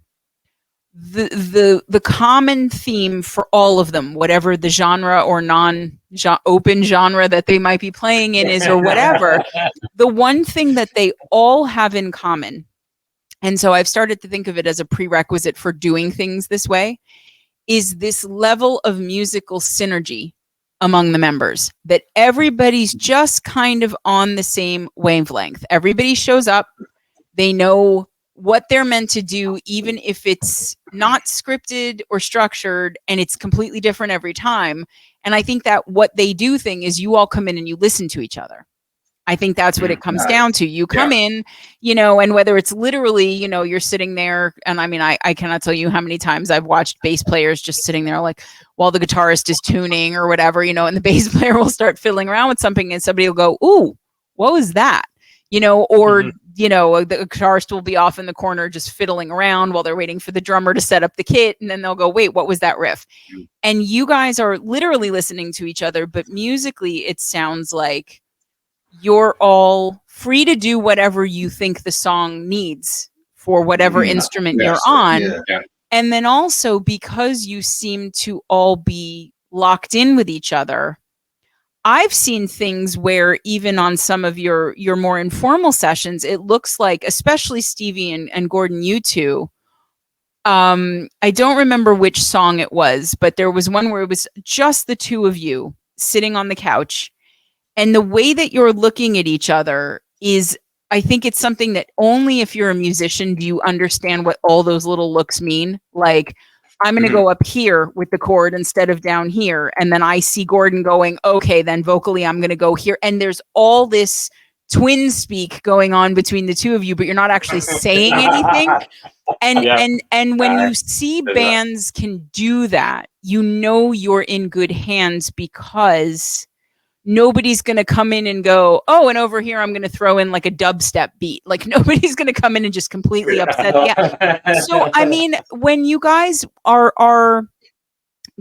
the common theme for all of them, whatever the genre or open genre that they might be playing in is or whatever, the one thing that they all have in common, and so I've started to think of it as a prerequisite for doing things this way, is this level of musical synergy among the members, that everybody's just kind of on the same wavelength. Everybody shows up. They know what they're meant to do, even if it's not scripted or structured and it's completely different every time. And I think that what they do thing is you all come in and you listen to each other. I think that's what it comes down to. You come in, and whether it's literally, you're sitting there, and I cannot tell you how many times I've watched bass players just sitting there like while the guitarist is tuning or whatever, and the bass player will start fiddling around with something and somebody will go, ooh, what was that? Or, the guitarist will be off in the corner just fiddling around while they're waiting for the drummer to set up the kit. And then they'll go, wait, what was that riff? And you guys are literally listening to each other, but musically it sounds like you're all free to do whatever you think the song needs for whatever instrument you're on. And then also, because you seem to all be locked in with each other, I've seen things where even on some of your more informal sessions, it looks like, especially Stevie and Gordon, you two, I don't remember which song it was, but there was one where it was just the two of you sitting on the couch. And the way that you're looking at each other is, I think it's something that only if you're a musician do you understand what all those little looks mean. Like, I'm going to go up here with the chord instead of down here. And then I see Gordon going, okay, then vocally I'm going to go here. And there's all this twin speak going on between the two of you, but you're not actually saying anything. And when you see bands can do that, you know you're in good hands, because nobody's going to come in and go, oh, and over here I'm going to throw in like a dubstep beat. Like nobody's going to come in and just completely upset. Yeah. So I mean, when you guys are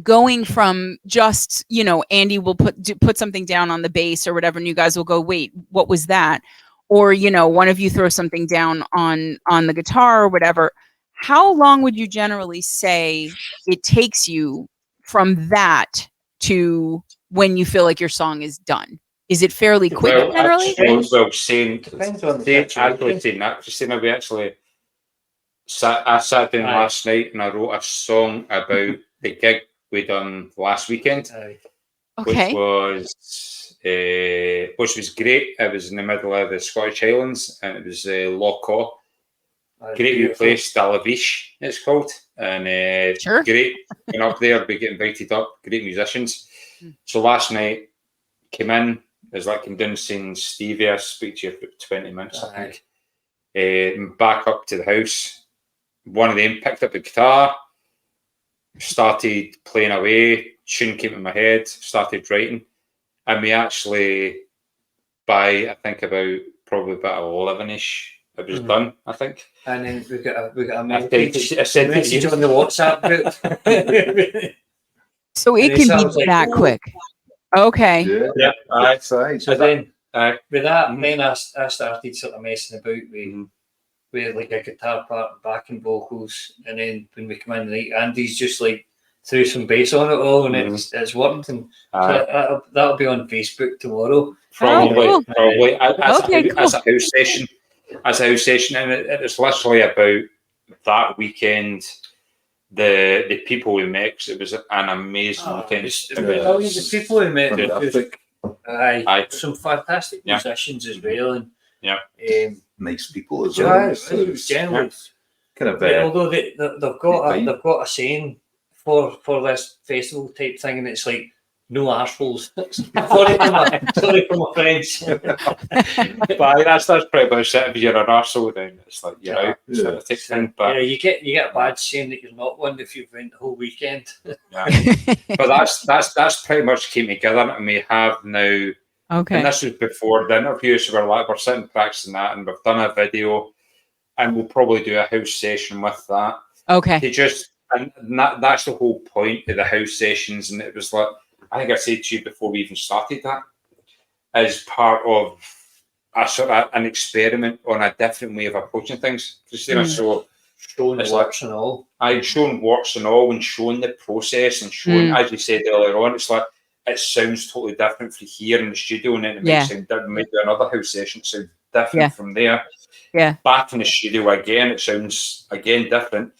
going from just, you know, Andy will put something down on the bass or whatever, and you guys will go, wait, what was that? Or, you know, one of you throw something down on the guitar or whatever. How long would you generally say it takes you from that to when you feel like your song is done? Is it fairly quick generally?
Depends on the situation.
Christina, we actually sat down last night and I wrote a song about the gig we done last weekend,
Okay.
which was great. It was in the middle of the Scottish Highlands, and it was Loch. Great new place, Dalavish, it's called, and
Sure.
Great. Went up there, we get invited up. Great musicians. So last night came in. As like came down seeing Stevie. I speak to you for 20 minutes, I think. Back up to the house. One of them picked up the guitar, started playing away. Tune came in my head. Started writing, and we actually, by I think probably about 11ish, it was done. I think.
And then we got a
message
on the WhatsApp group.
So it can be that quick. Okay.
Yeah.
So then with that, then I started sort of messing about with like a guitar part and backing vocals, and then when we come in the night, Andy's just like threw some bass on it all, and it's worked. And so that'll be on Facebook tomorrow.
Probably.
Cool.
As a house session. And it was literally about that weekend. The people we met, 'cause it was an amazing weekend.
The people we met, some fantastic musicians as well, and
nice people as well.
It was generally
kind of
although they've got a saying for this festival type thing, and it's like no arseholes. sorry for my friends.
But that's pretty much it. If you're an arsehole, then it's like you're out. Sort of thing. But
you get a badge saying that you're not one if you've went the whole weekend.
But that's pretty much came together, and we have now.
Okay.
And this was before the interview, so we're sitting practicing that, and we've done a video, and we'll probably do a house session with that.
Okay.
That's the whole point of the house sessions, and it was like, I think I said to you before we even started that, as part of a sort of an experiment on a different way of approaching things, Christina. So
showing works and all.
I've shown works and all, and showing the process, and showing, as you said earlier on, it's like it sounds totally different from here in the studio, and then it makes it maybe another house session sound different from there.
Yeah.
Back in the studio again, it sounds again different.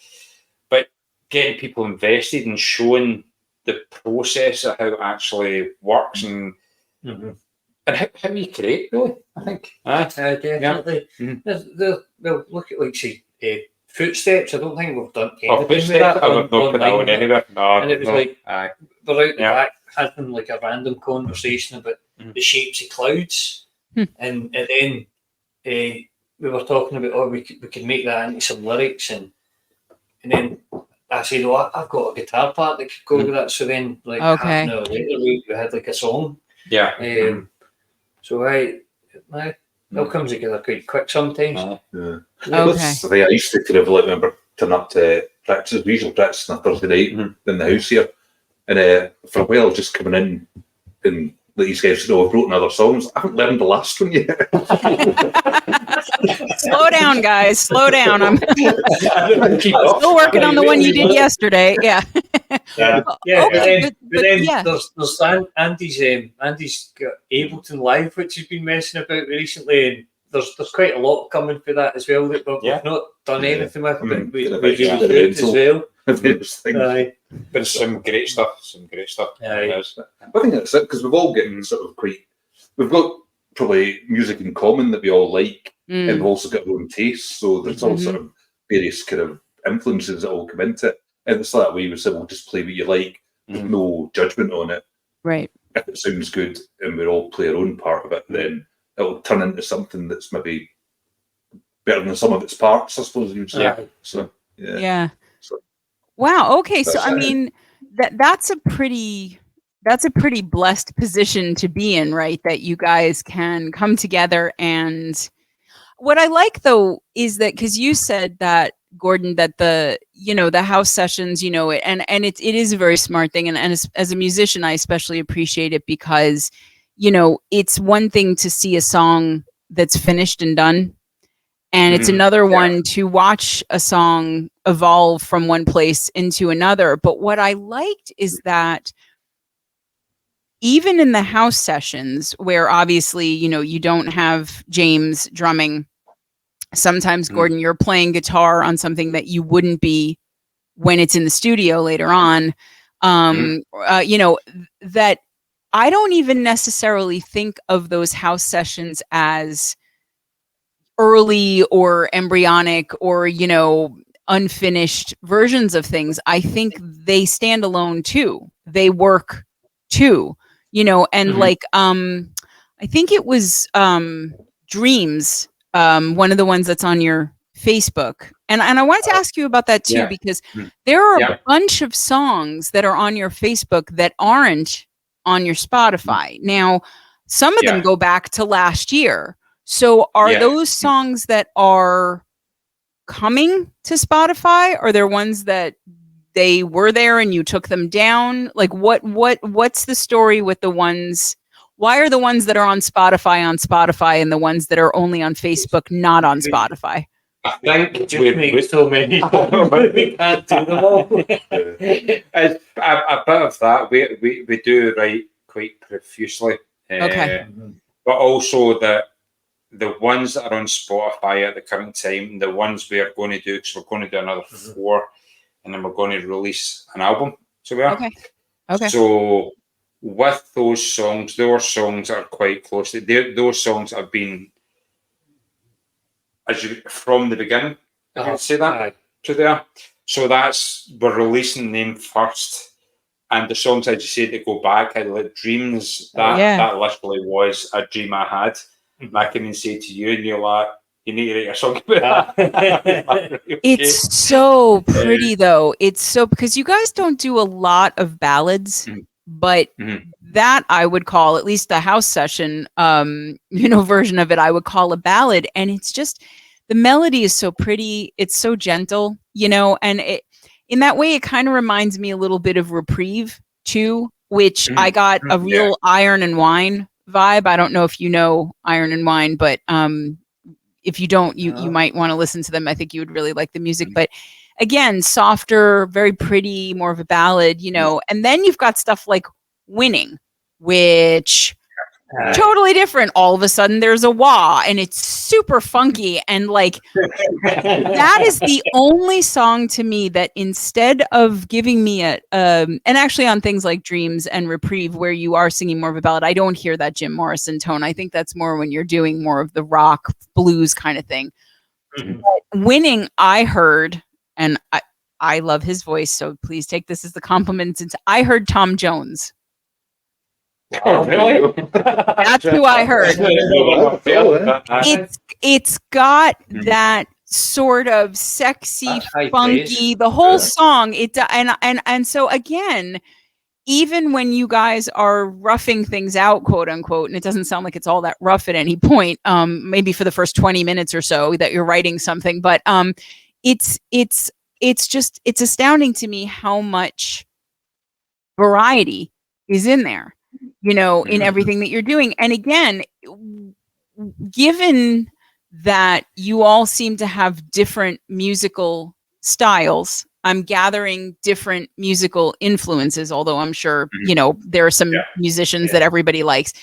But getting people invested and showing the process of how it actually works and how you create, really, I think.
Definitely. They'll look at like say footsteps. I don't think we've done anything
with that. I've not put that on anywhere. No,
and it was like we're out the back having like a random conversation about the shapes of clouds, and then we were talking about we could make that into some lyrics, and then I said, "Oh, I've got a guitar part that could go with that." So then, like half an hour later, we had like a song.
Yeah.
So it all comes together quite quick sometimes.
Okay. I used to kind of remember turning up to practice. We usually practice on a Thursday night in the house here, and for a while just coming in and let these guys know I've wrote other songs. I haven't learned the last one yet.
Slow down, guys. Slow down. I'm still working on the one you did yesterday. Yeah.
Okay, but then there's Andy's got Ableton Live, which he's been messing about recently, and there's quite a lot coming for that as well that we've not done anything with, but we really good as well.
But some great stuff.
I think that's it, because we've all getting sort of we've got probably music in common that we all like, and we've also got our own tastes, so there's all sort of various kind of influences that all come into it, and it's like we would say, we'll just play what you like, with no judgment on it.
Right.
If it sounds good and we all play our own part of it, then it'll turn into something that's maybe better than some of its parts, I suppose you'd say.
Yeah.
So yeah.
Yeah.
So,
Wow. Okay. So
That's
I
it.
mean, that's a pretty blessed position to be in, right? That you guys can come together. And what I like though is that, because you said that, Gordon, that the house sessions, and it is a very smart thing, and as a musician, I especially appreciate it, because it's one thing to see a song that's finished and done, and it's another one to watch a song evolve from one place into another. But what I liked is that even in the house sessions, where obviously, you don't have James drumming, sometimes, Gordon, you're playing guitar on something that you wouldn't be when it's in the studio later on. That I don't even necessarily think of those house sessions as early or embryonic or unfinished versions of things. I think they stand alone too. They work too, and like I think it was Dreams, one of the ones that's on your Facebook, and I wanted to ask you about that too, because there are a bunch of songs that are on your Facebook that aren't on your Spotify. Now, some of them go back to last year. So are those songs that are coming to Spotify? Are there ones that they were there and you took them down? Like what's the story with the ones? Why are the ones that are on Spotify and the ones that are only on Facebook not on Spotify?
I think
Just make so many. We can't do them all.
it's a bit of that. We do write quite profusely.
Okay.
But also the ones that are on Spotify at the current time, the ones we are going to do, because we're going to do another 4, and then we're going to release an album. So we are.
Okay.
So with those songs are quite close. Those songs have been from the beginning. I can say that to there. So we're releasing them first, and the songs I just said to go back, I like Dreams. That literally was a dream I had. And I can even say to you, and you're like, you need to write a song about that.
It's so pretty though. It's so, because you guys don't do a lot of ballads, but that I would call, at least the house session, version of it, I would call a ballad. And it's just, the melody is so pretty. It's so gentle, and in that way, it kind of reminds me a little bit of Reprieve too, which I got a real Iron and Wine vibe. I don't know if you know Iron and Wine, but if you don't, you might want to listen to them. I think you would really like the music. But again, softer, very pretty, more of a ballad, and then you've got stuff like Winning, which totally different. All of a sudden there's a wah and it's super funky, and like that is the only song to me that, instead of giving me and actually on things like Dreams and Reprieve, where you are singing more of a ballad, I don't hear that Jim Morrison tone. I think that's more when you're doing more of the rock blues kind of thing. But Winning, I heard, and I love his voice, so please take this as the compliment, since I heard Tom Jones.
Oh, really?
That's who I heard. It's got that sort of sexy, funky, the whole song. And so again, even when you guys are roughing things out, quote unquote, and it doesn't sound like it's all that rough at any point, maybe for the first 20 minutes or so that you're writing something, but it's astounding to me how much variety is in there, in everything that you're doing. And again, given that you all seem to have different musical styles, I'm gathering different musical influences, although I'm sure, there are some musicians that everybody likes.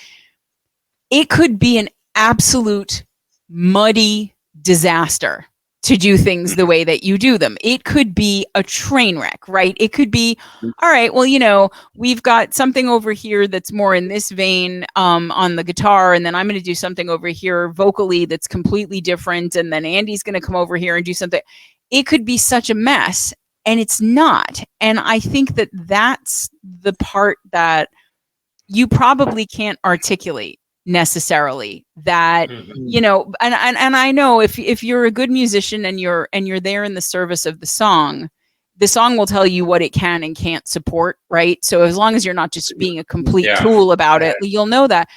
It could be an absolute muddy disaster to do things the way that you do them. It could be a train wreck, right? It could be, all right, well, we've got something over here that's more in this vein on the guitar, and then I'm going to do something over here vocally that's completely different, and then Andy's going to come over here and do something. It could be such a mess, and it's not. And I think that that's the part that you probably can't articulate necessarily. That you know, and I know if you're a good musician and you're there in the service of the song will tell you what it can and can't support, right? So as long as you're not just being a complete tool about it, you'll know that.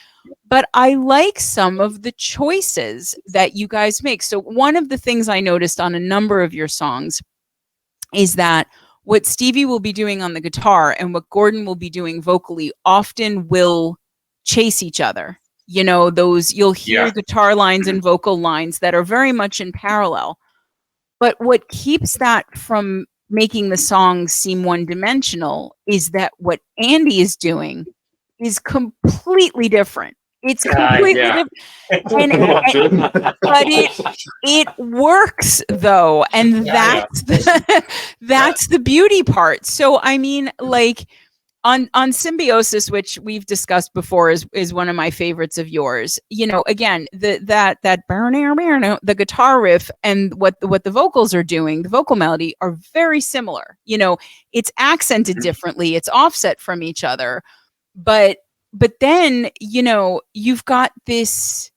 But I like some of the choices that you guys make. So one of the things I noticed on a number of your songs is that what Stevie will be doing on the guitar and what Gordon will be doing vocally often will chase each other. You know, those you'll hear guitar lines and vocal lines that are very much in parallel. But what keeps that from making the song seem one-dimensional is that what Andy is doing is completely different. It's completely different. But it works though, and that's the beauty part. So I mean, like on Symbiosis, which we've discussed before, is one of my favorites of yours. You know, again, the guitar riff and what the vocals are doing, the vocal melody, are very similar. You know, it's accented differently, it's offset from each other, but then, you know, you've got this.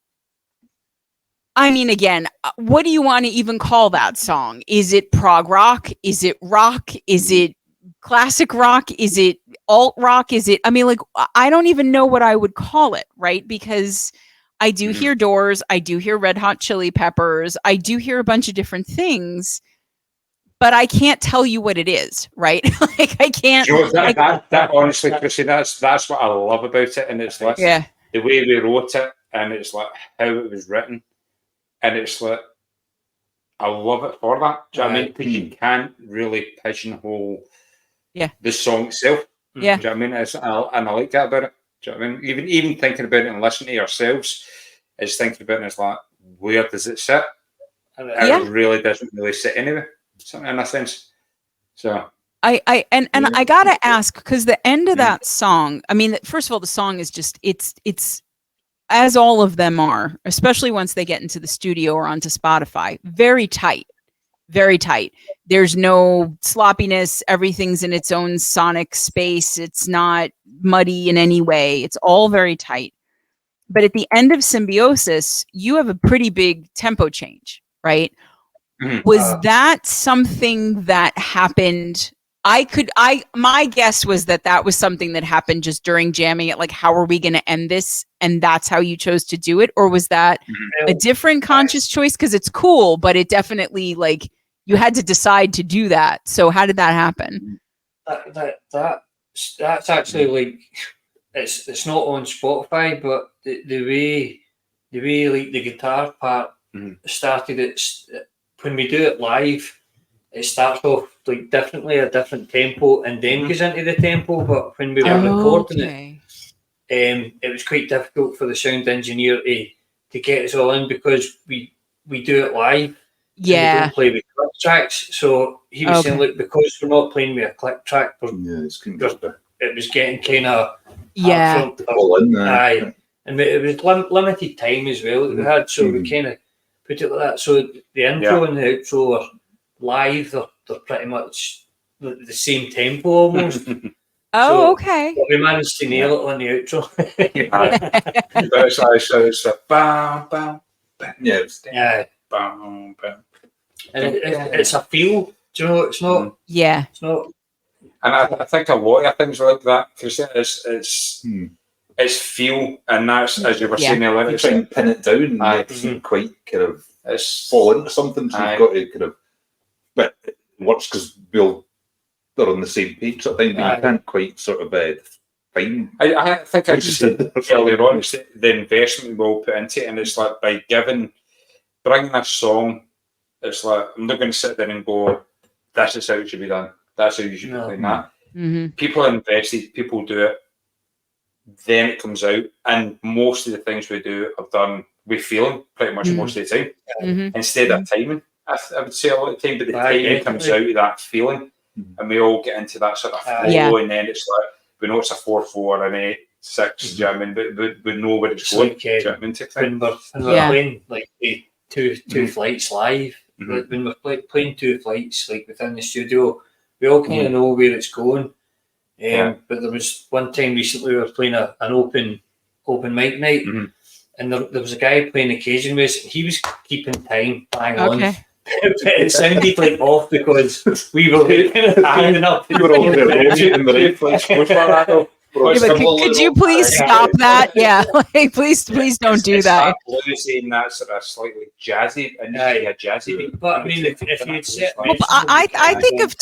I mean, again, what do you want to even call that song? Is it prog rock? Is it rock? Is it classic rock? Is it alt rock? Is it, I mean, like, I don't even know what I would call it, right? Because I do hear Doors, I do hear Red Hot Chili Peppers, I do hear a bunch of different things, but I can't tell you what it is, right? Like, I can't.
You know, that honestly, Christina, that's what I love about it. And it's like the way we wrote it, and it's like how it was written. And it's like, I love it for that. Do you know what I mean? Because you can't really pigeonhole the song itself. Do you know what I mean? And I like that about it. Do you know what I mean? Even thinking about it and listening to yourselves, is thinking about it, it's like, where does it sit? And it really doesn't really sit anywhere, in a sense. So
I gotta ask, because the end of that song, I mean, first of all, the song is just it's as all of them are, especially once they get into the studio or onto Spotify, very tight, very tight. There's no sloppiness. Everything's in its own sonic space. It's not muddy in any way. It's all very tight. But at the end of Symbiosis, you have a pretty big tempo change, right? Was that something that happened? My guess was that was something that happened just during jamming it. Like, how are we going to end this? And that's how you chose to do it? Or was that a different conscious choice? Because it's cool, but it definitely, like, you had to decide to do that. So how did that happen?
That's actually, like, it's not on Spotify, but the way like the guitar part started, it's when we do it live, it starts off like differently, a different tempo, and then goes into the tempo. But when we were recording it was quite difficult for the sound engineer to get us all in, because we do it live. We don't play with click tracks. So he was saying, look, because we're not playing with a click track, it was getting kind of and it was limited time as well that we had, so we kind of put it like that. So the intro and the outro are live. They're pretty much the same tempo almost.
Okay.
But we managed to nail it on the outro.
It's a bam, bam, bam. Bam, bam.
And it's a feel. Do you know? It's not. It's not.
And I think a lot of things like that, Christina, it's feel, and that's, as you were saying earlier,
you try and pin it down, and you quite kind of fall into something. So you've got to kind of, but it works because they're on the same page sort of thing, but you can't quite sort of find.
I think I just said earlier on, it's the investment we all put into it, and it's like by bringing a song, it's like, I'm not going to sit there and go, this is how it should be done. That's how you should be playing that. People are invested, people do it, then it comes out, and most of the things we do are done with feeling pretty much most of the time, instead of timing. I would say a lot of the time, but the timing comes out of that feeling, and we all get into that sort of flow, and then it's like, we know it's a 4/4 and 8/6, do you know what I mean? But we know where it's going. Do you know what I mean?
When we're playing like two flights live, like when we're playing two flights like within the studio, we all kind of know where it's going. But there was one time recently we were playing an open mic night, and there was a guy playing the Cajun bass. He was keeping time, bang on.
Okay.
But it sounded like off because we were hanging up.
You were all there in the right place.
Yeah, but could you please stop that? Yeah, like, please don't do that.
Losing that sort of slightly jazzy, initially a jazzy beat.
But I mean, if you'd set,
Well, but I think of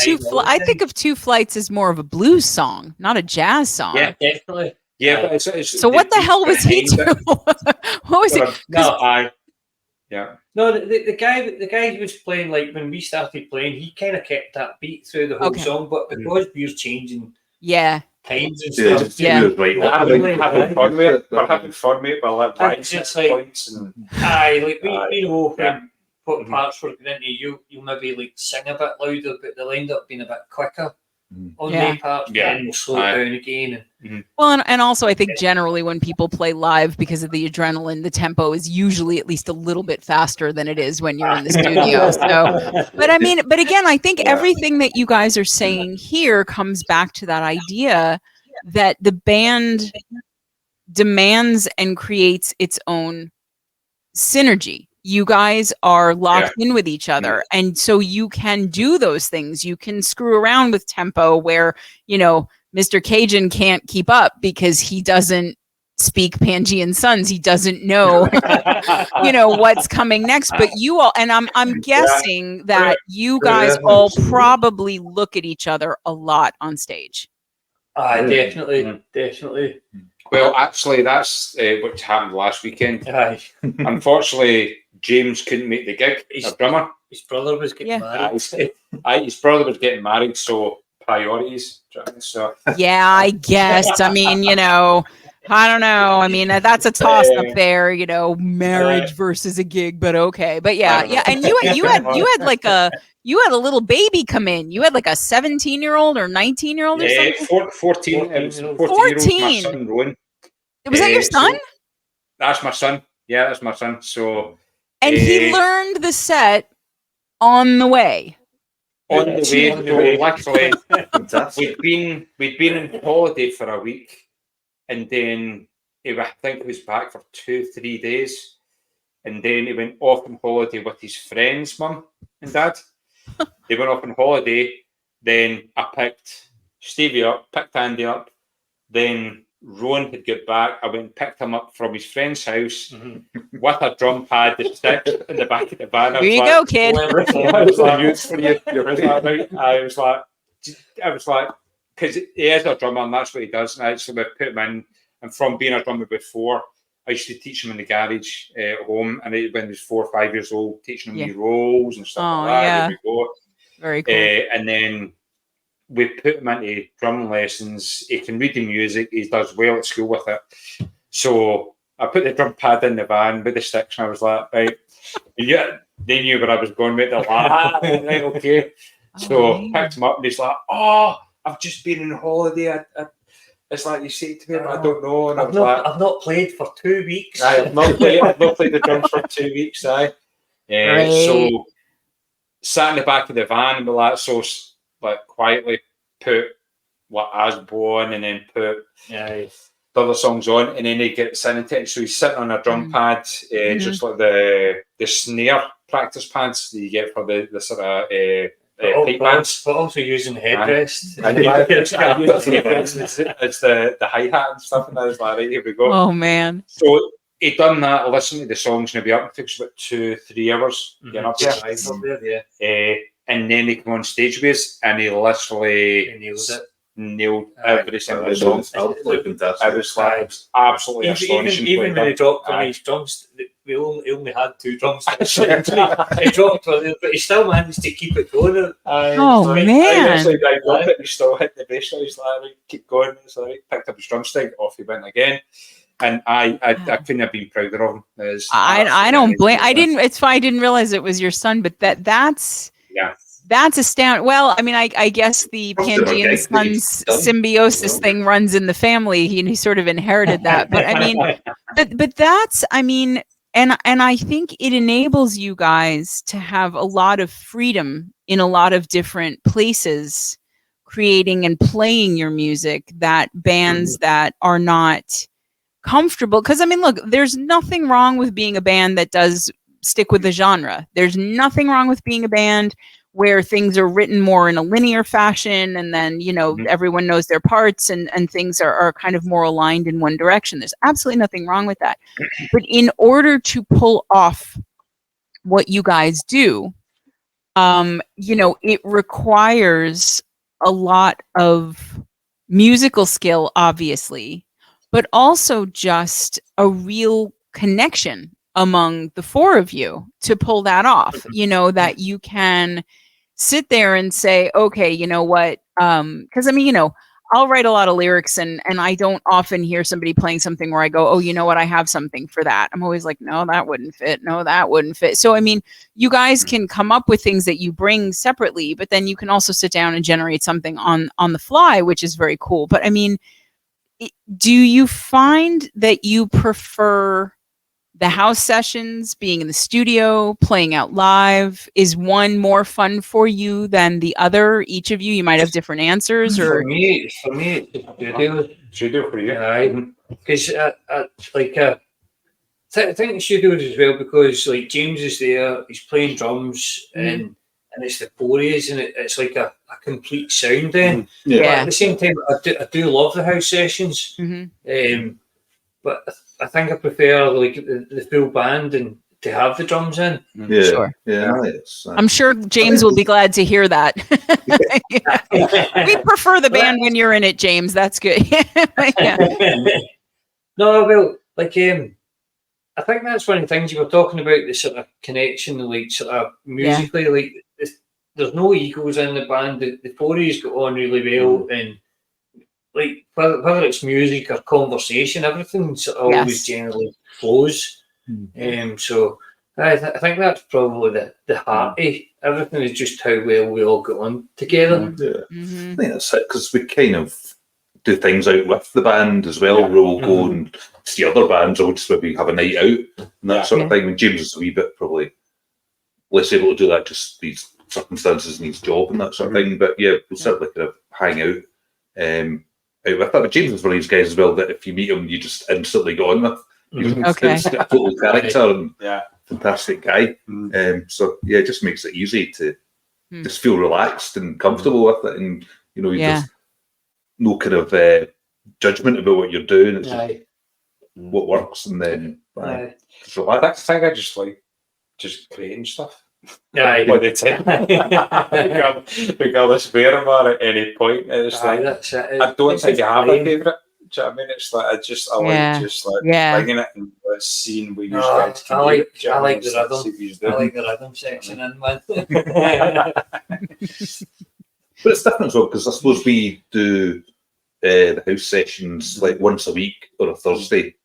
I think of Two Flights as more of a blues song, not a jazz song.
yeah, definitely.
Yeah, but it's
So what the hell was he doing? What was he?
No, yeah.
No, the guy who was playing, like when we started playing, he kind of kept that beat through the whole
Okay.
song. But because we were changing
Yeah.
times and
Yeah,
stuff,
Yeah.
Having fun with it. We're having fun with it. We're like
And it's just like-
points and
aye, like we know
Yeah.
what parts we're going into. You maybe like sing a bit louder, but they'll end up being a bit quicker on
Yeah.
the parts.
Yeah.
And we'll slow
Aye.
it down again.
Well, and also I think generally when people play live, because of the adrenaline, the tempo is usually at least a little bit faster than it is when you're in the studio. So, but I mean, but again, I think everything that you guys are saying here comes back to that idea that the band demands and creates its own synergy. You guys are locked in with each other. And so you can do those things. You can screw around with tempo where, you know, Mr. Cajun can't keep up because he doesn't speak Pangean Sons. He doesn't know, you know, what's coming next. But you all, and I'm guessing that you guys all probably look at each other a lot on stage.
Definitely.
well, actually, that's what happened last weekend.
Aye.
Unfortunately, James couldn't make the gig. He's a drummer.
His brother was getting married.
His brother was getting married, so priorities. So
Yeah, I guess. I mean, you know, I don't know. I mean, that's a toss up there, you know, marriage versus a gig, but okay. But yeah. And you had like a little baby come in. You had like a 17-year-old or 19-year-old or something.
14. It was 14.
14.
My son Rowan.
Was that your son?
So that's my son. Yeah, that's my son. So
And he learned the set on the way.
on the way, so luckily,
Fantastic.
we'd been on holiday for a week, and then I think he was back for 2-3 days, and then he went off on holiday with his friends' mum and dad. They went off on holiday. Then I picked Stevie up, picked Andy up. Then Rowan had got back. I went and picked him up from his friend's house with a drum pad, the stick in the back of the van.
Here you go, kid.
I was like, because he is a drummer and that's what he does. And actually, we put him in, and from being a drummer before, I used to teach him in the garage at home. And when he was 4 or 5 years old, teaching him new rolls and stuff like that.
Yeah.
There we go.
Very cool.
And then we put him into drum lessons. He can read the music. He does well at school with it. So I put the drum pad in the van with the sticks, and I was like, right. And yeah, they knew where I was going with it. Like, right, okay. So picked him up, and he's like, "Oh, I've just been on holiday. It's like you say to me, I don't know." And
I've not played for 2 weeks.
I've not played the drums for 2 weeks. So sat in the back of the van and be like quietly put what Asborn and then put the other songs on, and then he gets into it. So he's sitting on a drum pad, just like the snare practice pads that you get for the sort of pipe bands.
But also using headrest.
It's the hi-hat and stuff, and I was like, right, here we go.
Oh man.
So he done that, listened to the songs, and he'll be up. It takes about 2-3 hours getting up there. And then he came on stage with us, and he literally nailed every single song.
Fantastic.
It was like absolutely astonishing.
Even when he dropped on his drums, we only had 2 drums. He dropped on it, but he still managed to keep it going.
Man.
I dropped it, and he still hit the bass. So he's like, keep going. So he picked up his drumstick, off he went again. And I couldn't have been prouder of him.
I don't blame. It's fine. I didn't realize it was your son, but that's astounding. Well, I mean, I guess the Pangean Sons symbiosis thing runs in the family. He sort of inherited that. But I mean, but that's, I mean, and I think it enables you guys to have a lot of freedom in a lot of different places, creating and playing your music that bands that are not comfortable, because I mean, look, there's nothing wrong with being a band that does stick with the genre. There's nothing wrong with being a band where things are written more in a linear fashion, and then, you know, everyone knows their parts, and things are kind of more aligned in one direction. There's absolutely nothing wrong with that. But in order to pull off what you guys do, you know, it requires a lot of musical skill, obviously, but also just a real connection among the four of you to pull that off, you know, that you can sit there and say, okay, you know what? Because I mean, you know, I'll write a lot of lyrics, and I don't often hear somebody playing something where I go, oh, you know what? I have something for that. I'm always like, no, that wouldn't fit. No, that wouldn't fit. So, I mean, you guys can come up with things that you bring separately, but then you can also sit down and generate something on the fly, which is very cool. But I mean, do you find that you prefer the house sessions, being in the studio, playing out live? Is one more fun for you than the other? Each of you might have different answers. Or
For me, it's
Studio for you.
Aye, because like I think the studios as well, because like James is there, he's playing drums, and it's the Boreas, and it's like a complete sound then.
Yeah.
But at the same time, I do love the house sessions. But I think I prefer like the full band and to have the drums in.
Yeah,
Sure.
yeah. It's,
I'm sure James will be glad to hear that. We prefer the band when you're in it, James. That's good. Yeah.
No, well, like I think that's one of the things you were talking about, the sort of connection, like sort of musically, like there's no egos in the band. The Forays got on really well, and like whether it's music or conversation, everything sort of always generally flows. So I think that's probably the heart of everything, is just how well we all get on together.
I think that's it, because we kind of do things out with the band as well. We'll go and see other bands, or just maybe have a night out and that sort of thing. And James is a wee bit probably less able to do that, just these circumstances and his job and that sort of thing. But yeah, we'll certainly kind of hang out with that. But James is one of these guys as well that if you meet him, you just instantly go on with. He's a total character and fantastic guy. So yeah, it just makes it easy to just feel relaxed and comfortable with it, and you know, you just no kind of judgment about what you're doing. It's just what works, and then so
I think I just like just creating stuff.
Yeah,
By the time regardless where I'm at any point, it's like I don't think I have a favourite. Do you know what I mean? It's like I like just like bringing it and seeing where you guys can
I like the rhythm.
I
like the rhythm section in, man.
But it's different as well, because I suppose we do the house sessions like once a week on a Thursday,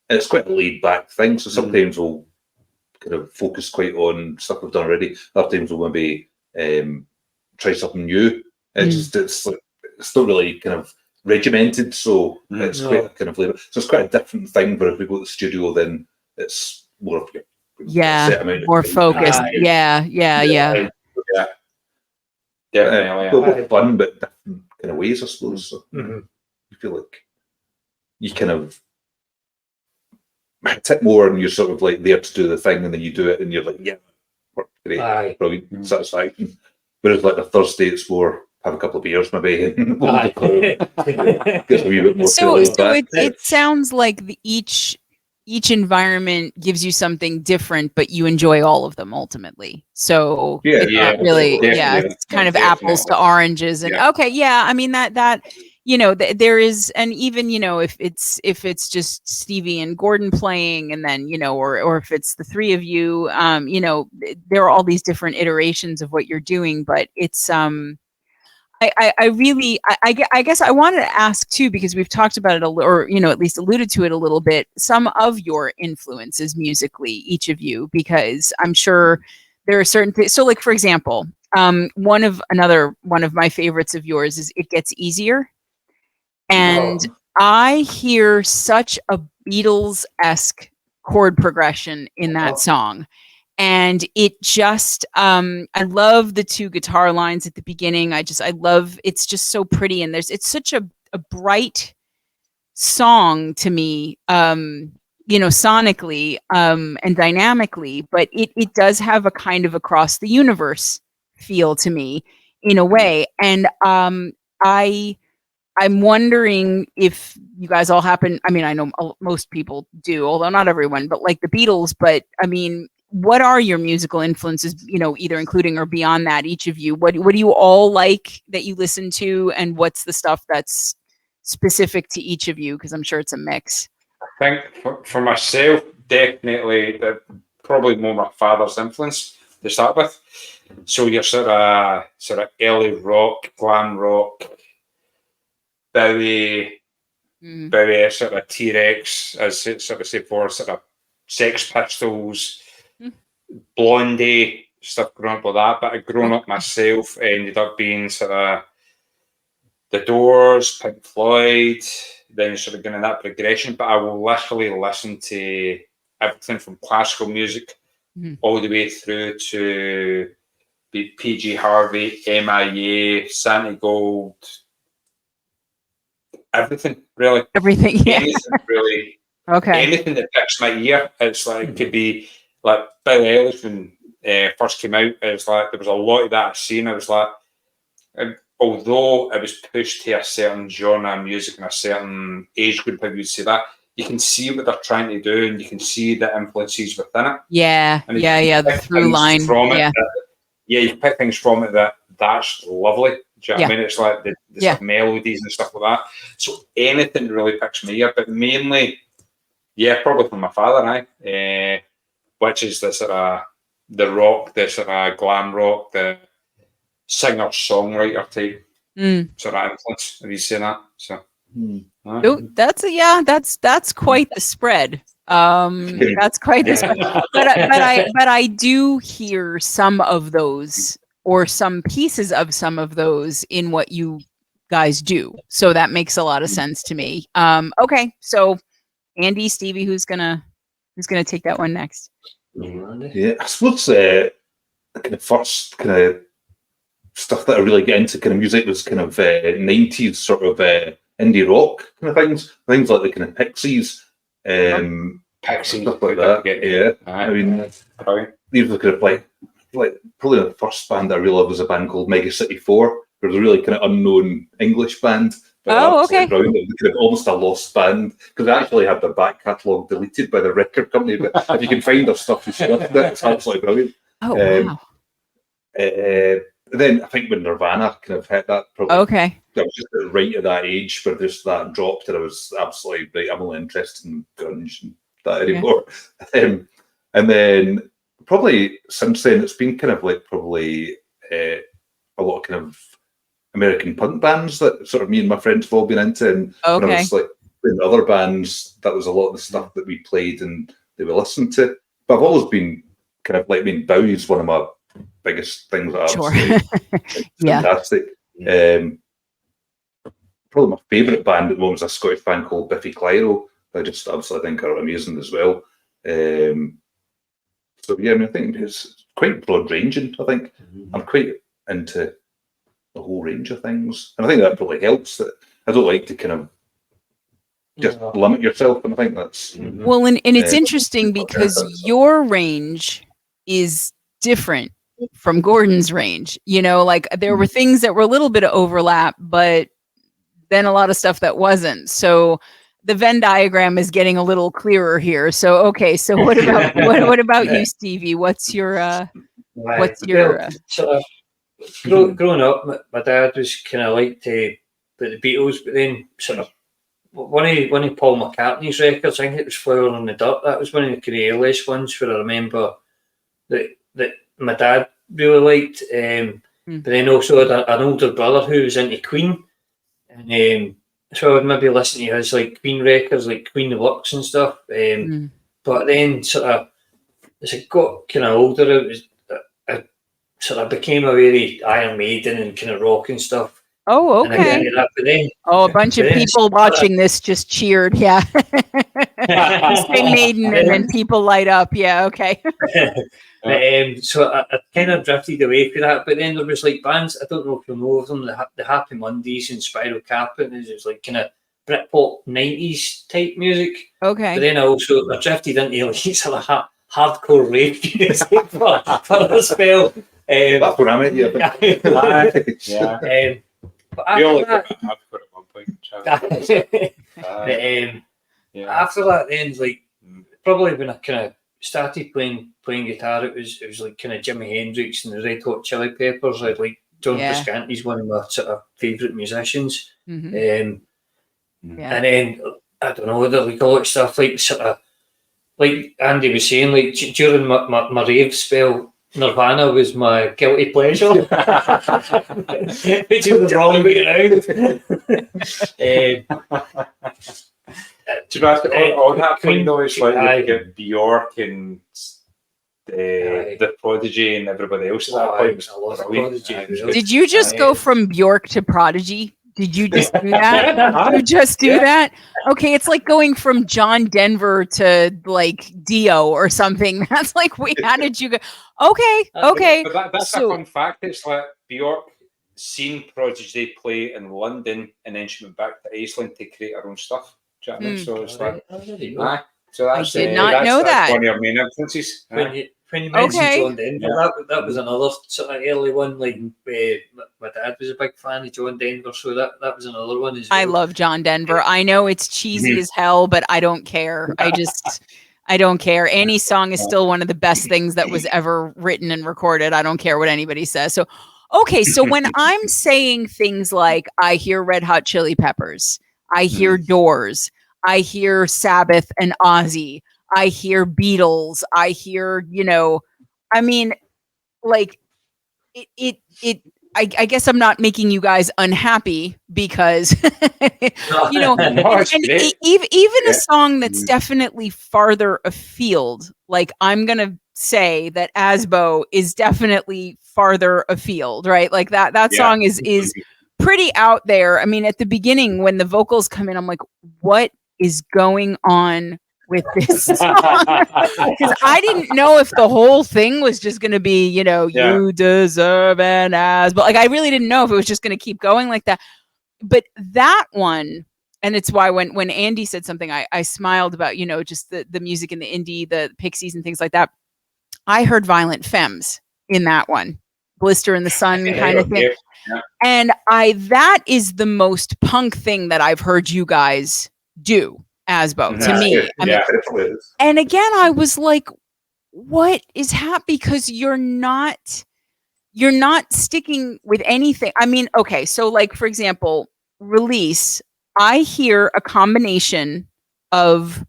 and it's quite a laid back thing. So sometimes we'll kind of focus quite on stuff we've done already. Other times we'll maybe try something new. It's not really kind of regimented, so it's quite kind of flavor. So it's quite a different thing. But if we go to the studio, then it's more of a set amount of
more
time.
focused. Yeah.
Both fun, but different kind of ways, I suppose. So you feel like you kind of tip more, and you're sort of like there to do the thing, and then you do it, and you're like, work great, brilliant, satisfaction. Whereas like the Thursday, it's more have a couple of beers maybe. And gets a wee bit more
so it sounds like each environment gives you something different, but you enjoy all of them ultimately. So it's kind of apples to oranges. And I mean that you know there is, and even you know if it's just Stevie and Gordon playing, and then you know or if it's the three of you, you know, there are all these different iterations of what you're doing, but it's I guess I wanted to ask too, because we've talked about it or you know at least alluded to it a little bit, some of your influences musically, each of you, because I'm sure there are certain things. So like for example, one of my favorites of yours is It Gets Easier, and I hear such a Beatles-esque chord progression in that song. And it just, I love the two guitar lines at the beginning. I love, it's just so pretty. And it's such a bright song to me, sonically and dynamically, but it does have a kind of across the universe feel to me in a way. And I'm wondering if you guys all happen, I mean, I know most people do, although not everyone, but like the Beatles, but I mean, what are your musical influences, either including or beyond that, each of you? What do you all like that you listen to, and what's the stuff that's specific to each of you? Because I'm sure it's a mix.
I think for myself, definitely, probably more my father's influence to start with. So your sort of early rock, glam rock, Bowie, sort of T-Rex, as sort of say for sort of Sex Pistols, Blondie, stuff growing up with that. But I've grown up myself, ended up being sort of The Doors, Pink Floyd, then sort of going in that progression. But I will literally listen to everything from classical music all the way through to PG Harvey, MIA, Santi Gold, everything really.
Everything, yeah.
Anything really.
Okay.
Anything that picks my ear. It's like it could be like Billie Eilish when first came out. It's like there was a lot of that I've seen. I was like, although it was pushed to a certain genre of music and a certain age group, if you'd say that, you can see what they're trying to do and you can see the influences within it.
Yeah,
and
the through line.
From it you can pick things from it that's lovely. Do you know what I mean? It's like the sort of melodies and stuff like that. So anything really picks me up, but mainly, probably from my father, which is the sort of the rock, the sort of glam rock, the singer-songwriter type sort of influence. Have you seen that? So
that's quite the spread. That's quite the spread. But I do hear some of those or some pieces of some of those in what you guys do. So that makes a lot of sense to me. Okay, so Andy, Stevie, who's gonna take that one next?
Yeah, I suppose the kind of first kind of stuff that I really get into kind of music was kind of 90s sort of indie rock kind of things like the kind of Pixies,
Pixies,
stuff like that. I mean, these were kind of like probably the first band I really loved was a band called Mega City 4. It was a really kind of unknown English band.
Okay.
Kind of almost a lost band because they actually had their back catalogue deleted by the record company. But if you can find their stuff, you should. It's absolutely brilliant.
Oh, wow.
Then I think when Nirvana kind of hit that, probably
okay.
I was just right at that age where just that dropped, and I was absolutely right. I'm only interested in grunge and that anymore. And then probably since then, it's been kind of like probably a lot of kind of American punk bands that sort of me and my friends have all been into. And when I was like in other bands, that was a lot of the stuff that we played and they were listening to. But I've always been kind of like, Bowie's one of my biggest things that absolutely fantastic. Probably my favourite band at the moment is a Scottish band called Biffy Clyro. I just absolutely think are amazing as well. So yeah, I mean, I think it's quite broad ranging. I think I'm quite into the whole range of things, and I think that probably helps. That I don't like to kind of just limit yourself, and I think that's
well, and it's interesting because your range is different from Gordon's range. Like there were things that were a little bit of overlap, but then a lot of stuff that wasn't. So the Venn diagram is getting a little clearer here. So okay, so what about what about you, Stevie? What's your
growing up, my dad was kind of like the Beatles, but then sort of one of Paul McCartney's records, I think it was Flower on the Dirt. That was one of the kind of earliest ones where I remember that my dad really liked. But then also had an older brother who was into Queen, and so I would maybe listen to his like Queen records, like Queen of Lux and stuff. But then sort of as I got kind of older, I sort of became a very Iron Maiden and kind of rock and stuff.
Oh, okay. A bunch of people watching this just cheered. Yeah. Say Maiden and then people light up. Yeah, okay.
So I kind of drifted away from that. But then there was like bands, I don't know if you know of them, the Happy Mondays and Spiral Carpet. And it was like kind of Britpop 90s type music.
Okay.
But then I drifted into like sort of hardcore rave music for a spell.
That's what I mean. Yeah.
But
We all
after
like
that,
hardcore at one point.
after that, then like probably when I kind of started playing guitar, it was like kind of Jimi Hendrix and the Red Hot Chili Peppers. I'd like John Frusciante's one of my sort of favourite musicians.
Mm-hmm.
And then I don't know, like a lot of stuff like sort of like Andy was saying, like during my rave spell, Nirvana was my guilty pleasure, which is the wrong way around.
Do you know, on that point though, it's like
Aye.
you get Bjork and the Prodigy and everybody else at that point.
I love Prodigy.
Did you just go from Bjork to Prodigy? Did you just do that? You just do that? Okay, it's like going from John Denver to like Dio or something. That's like, wait, how did you go? Okay.
But that's a fun fact. It's like Bjork seen Prodigy play in London and then she went back to Iceland to create her own stuff. Do you know what I mean? So it's like, so that's,
I did not know
that's
that.
one of your main influences.
When you mentioned John Denver, that was another sort of early one. Like my dad was a big fan of John Denver, so that was another one as well.
I love John Denver. I know it's cheesy as hell, but I don't care. I don't care. Any song is still one of the best things that was ever written and recorded. I don't care what anybody says. So, okay. So when I'm saying things like I hear Red Hot Chili Peppers, I hear Doors, I hear Sabbath and Ozzy, I hear Beatles, I hear, I mean, like I guess I'm not making you guys unhappy because, even a song that's definitely farther afield, like I'm going to say that Asbo is definitely farther afield, right? Like that song is pretty out there. I mean, at the beginning when the vocals come in, I'm like, what is going on with this song? Because I didn't know if the whole thing was just going to be, you deserve an ass, but like I really didn't know if it was just going to keep going like that. But that one, and it's why when Andy said something, I smiled about, just the music and the indie, the Pixies and things like that. I heard Violent Femmes in that one, Blister in the Sun kind of thing. Yeah. And that is the most punk thing that I've heard you guys do. Asbo to me. I mean, and again, I was like, what is happening? Because you're not sticking with anything. I mean, okay, so like for example, Release, I hear a combination of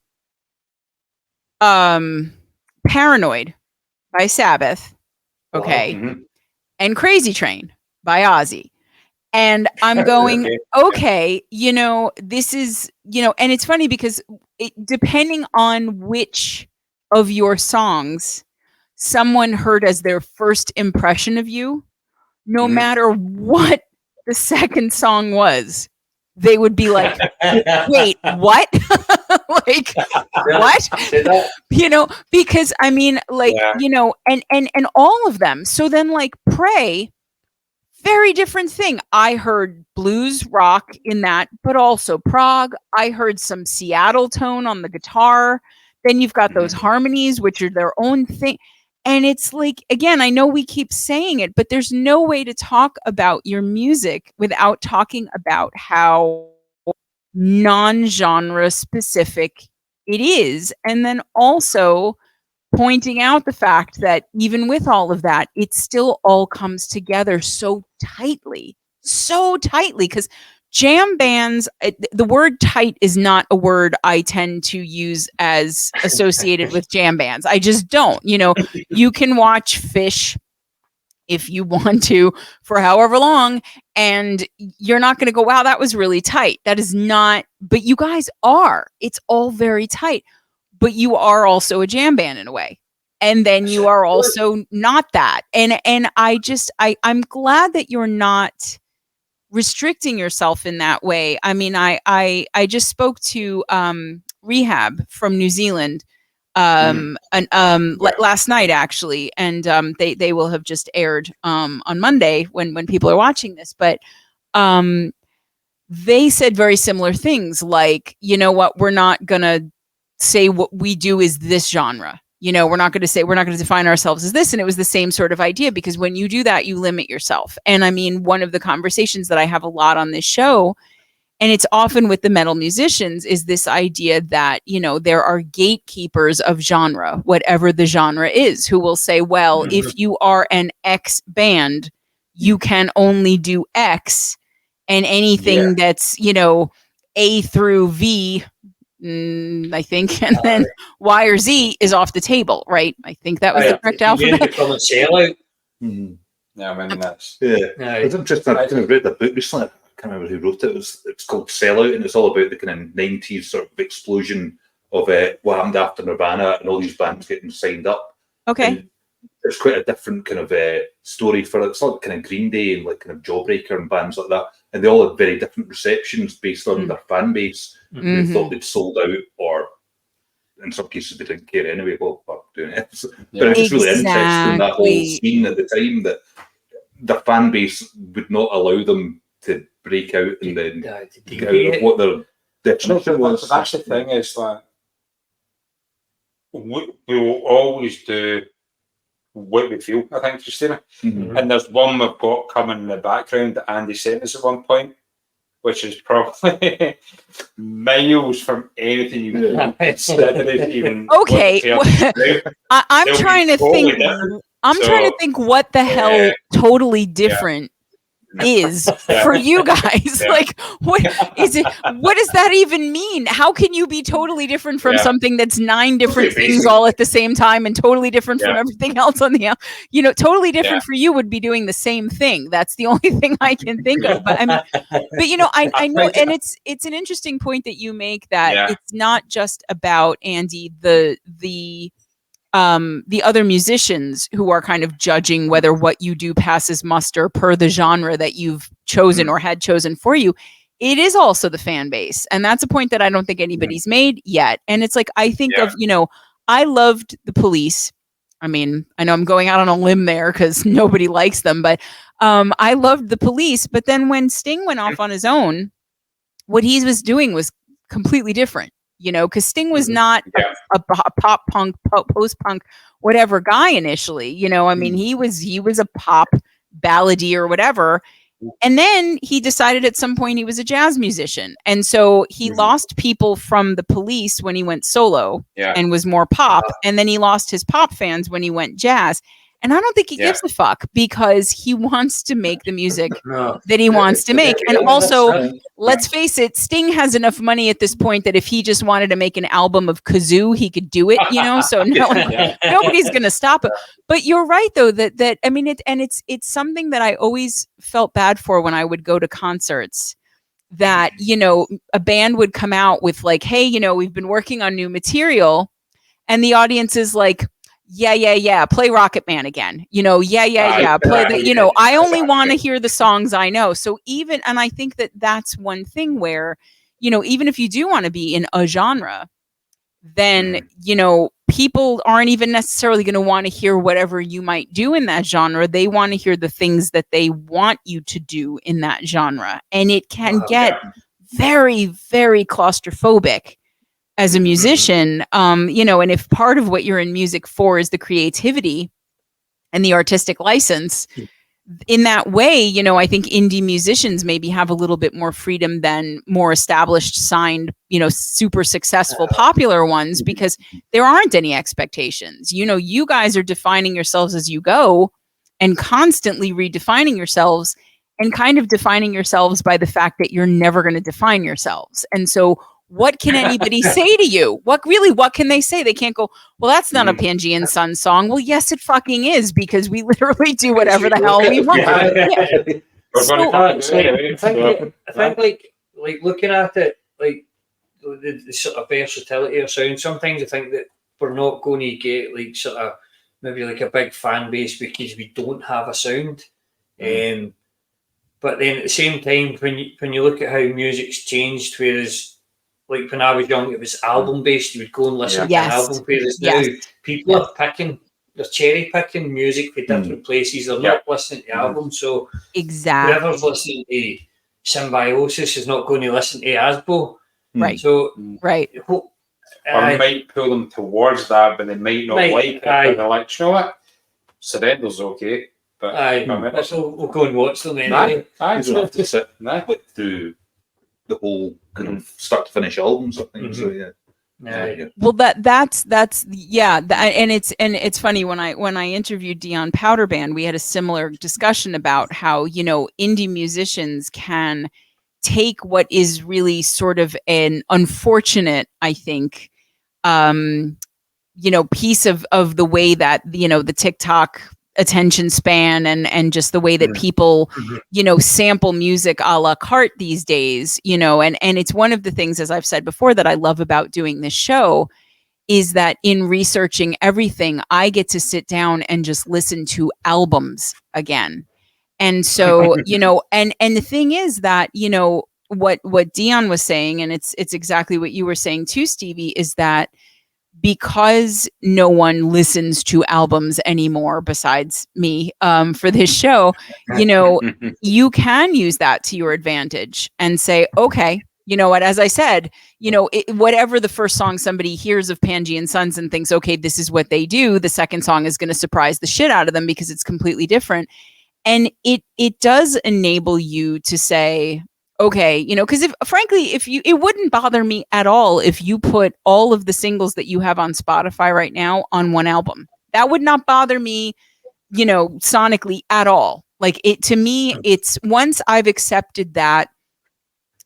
Paranoid by Sabbath, okay, and Crazy Train by Ozzy. And I'm going, okay, this is, and it's funny because depending on which of your songs someone heard as their first impression of you, no matter what the second song was, they would be like, wait, what? Like, what? Because I mean, like, and all of them. So then like Pray, very different thing. I heard blues rock in that, but also prog. I heard some Seattle tone on the guitar. Then you've got those harmonies, which are their own thing. And it's like, again, I know we keep saying it, but there's no way to talk about your music without talking about how non-genre specific it is. And then also pointing out the fact that even with all of that, it still all comes together so tightly, because jam bands, the word tight is not a word I tend to use as associated with jam bands. I just don't. You can watch Fish if you want to for however long, and you're not going to go, wow, that was really tight. That is not, but you guys are. It's all very tight. But you are also a jam band in a way. And then you are also not that. And I'm glad that you're not restricting yourself in that way. I mean, I just spoke to Rehab from New Zealand last night actually, and they will have just aired on Monday when people are watching this. But they said very similar things like, you know what, we're not going to say what we do is this genre. You know, we're not going to define ourselves as this. And it was the same sort of idea, because when you do that, you limit yourself. And I mean, one of the conversations that I have a lot on this show, and it's often with the metal musicians, is this idea that, you know, there are gatekeepers of genre, whatever the genre is, who will say, well, if you are an X band, you can only do X, and anything that's, you know, A through V, I think, and then Y or Z is off the table, right? I think that was the correct alphabet.
Become a sellout.
Yeah, I mean that's
It's interesting. I kind of read the book recently. I can't remember who wrote it. It's called Sellout, and it's all about the kind of 90s sort of explosion of what happened after Nirvana and all these bands getting signed up.
Okay.
And there's quite a different kind of story for it. It's like kind of Green Day and like kind of Jawbreaker and bands like that, and they all had very different receptions based on their fan base. They thought they'd sold out, or in some cases they didn't care anyway. Well, fuck doing it. But it's just really interesting, that whole scene at the time, that the fan base would not allow them to break out and then get out of what their definition was.
That's the thing, is like we will always do what we feel, I think, Christina. And there's one we've got coming in the background that Andy sent us at one point, which is probably miles from anything you consider even.
Okay, I'm trying to think. I'm trying to think what the hell totally different is for you guys. Like, what is it? What does that even mean? How can you be totally different from something that's 9 different things all at the same time, and totally different from everything else on the, you know, totally different for you would be doing the same thing. That's the only thing I can think of. But I mean, but you know, I know, and it's an interesting point that you make, that it's not just about, Andy, the other musicians who are kind of judging whether what you do passes muster per the genre that you've chosen or had chosen for you. It is also the fan base. And that's a point that I don't think anybody's made yet. And it's like, I think of, you know, I loved the Police. I mean, I know I'm going out on a limb there because nobody likes them, but I loved the Police. But then when Sting went off on his own, what he was doing was completely different. You know, because Sting was not a pop punk, post punk, whatever guy initially. You know, I mean, he was a pop ballady or whatever, and then he decided at some point he was a jazz musician, and so he lost people from the Police when he went solo and was more pop, and then he lost his pop fans when he went jazz. And I don't think he gives a fuck, because he wants to make the music that he wants to make. And also, let's face it, Sting has enough money at this point that if he just wanted to make an album of kazoo, he could do it, you know, so nobody's going to stop it. But you're right, though, that I mean, it's something that I always felt bad for when I would go to concerts, that, you know, a band would come out with like, hey, you know, we've been working on new material, and the audience is like, play Rocket Man again, you know, play the, you know, I only want to hear the songs I know. So even, and I think that that's one thing where, you know, even if you do want to be in a genre, then, you know, people aren't even necessarily going to want to hear whatever you might do in that genre. They want to hear the things that they want you to do in that genre. And it can get very, very claustrophobic as a musician, you know, and if part of what you're in music for is the creativity and the artistic license, in that way, you know, I think indie musicians maybe have a little bit more freedom than more established, signed, you know, super successful, popular ones, because there aren't any expectations. You know, you guys are defining yourselves as you go and constantly redefining yourselves, and kind of defining yourselves by the fact that you're never going to define yourselves. And so what can anybody say to you? What can they say? They can't go, well, that's not a Pangean Sons song. Well, yes, it fucking is, because we literally do whatever the hell we want.
I think like looking at it, like the sort of versatility of sound, sometimes I think that we're not going to get like sort of maybe like a big fan base because we don't have a sound. But then at the same time, when you look at how music's changed, whereas like when I was young, it was album based. You would go and listen to an album. Whereas now people are picking, they're cherry picking music for different places. They're not listening to albums. So
exactly,
whoever's listening to symbiosis is not going to listen to Asbo.
Right.
So,
right.
Or might pull them towards that, but they might not like it. But they're like, you know what? Surrender's okay. But
we'll go and watch them anyway.
You don't have to sit through the whole kind of start to finish albums, I think. So
Well, that's and it's funny when I interviewed Dion Powder Band, we had a similar discussion about how indie musicians can take what is really sort of an unfortunate, I think, piece of the way that the TikTok attention span and just the way that people sample music a la carte these days, and it's one of the things, as I've said before, that I love about doing this show is that in researching everything, I get to sit down and just listen to albums again. And so and the thing is that what Dion was saying, and it's exactly what you were saying too, Stevie, is that because no one listens to albums anymore besides me for this show, you can use that to your advantage and say, okay, you know what, as I said, whatever the first song somebody hears of Pangean Sons and thinks, okay, this is what they do, the second song is going to surprise the shit out of them because it's completely different. And it does enable you to say, okay, because it wouldn't bother me at all if you put all of the singles that you have on Spotify right now on one album. That would not bother me, sonically at all. Like to me, it's once I've accepted that,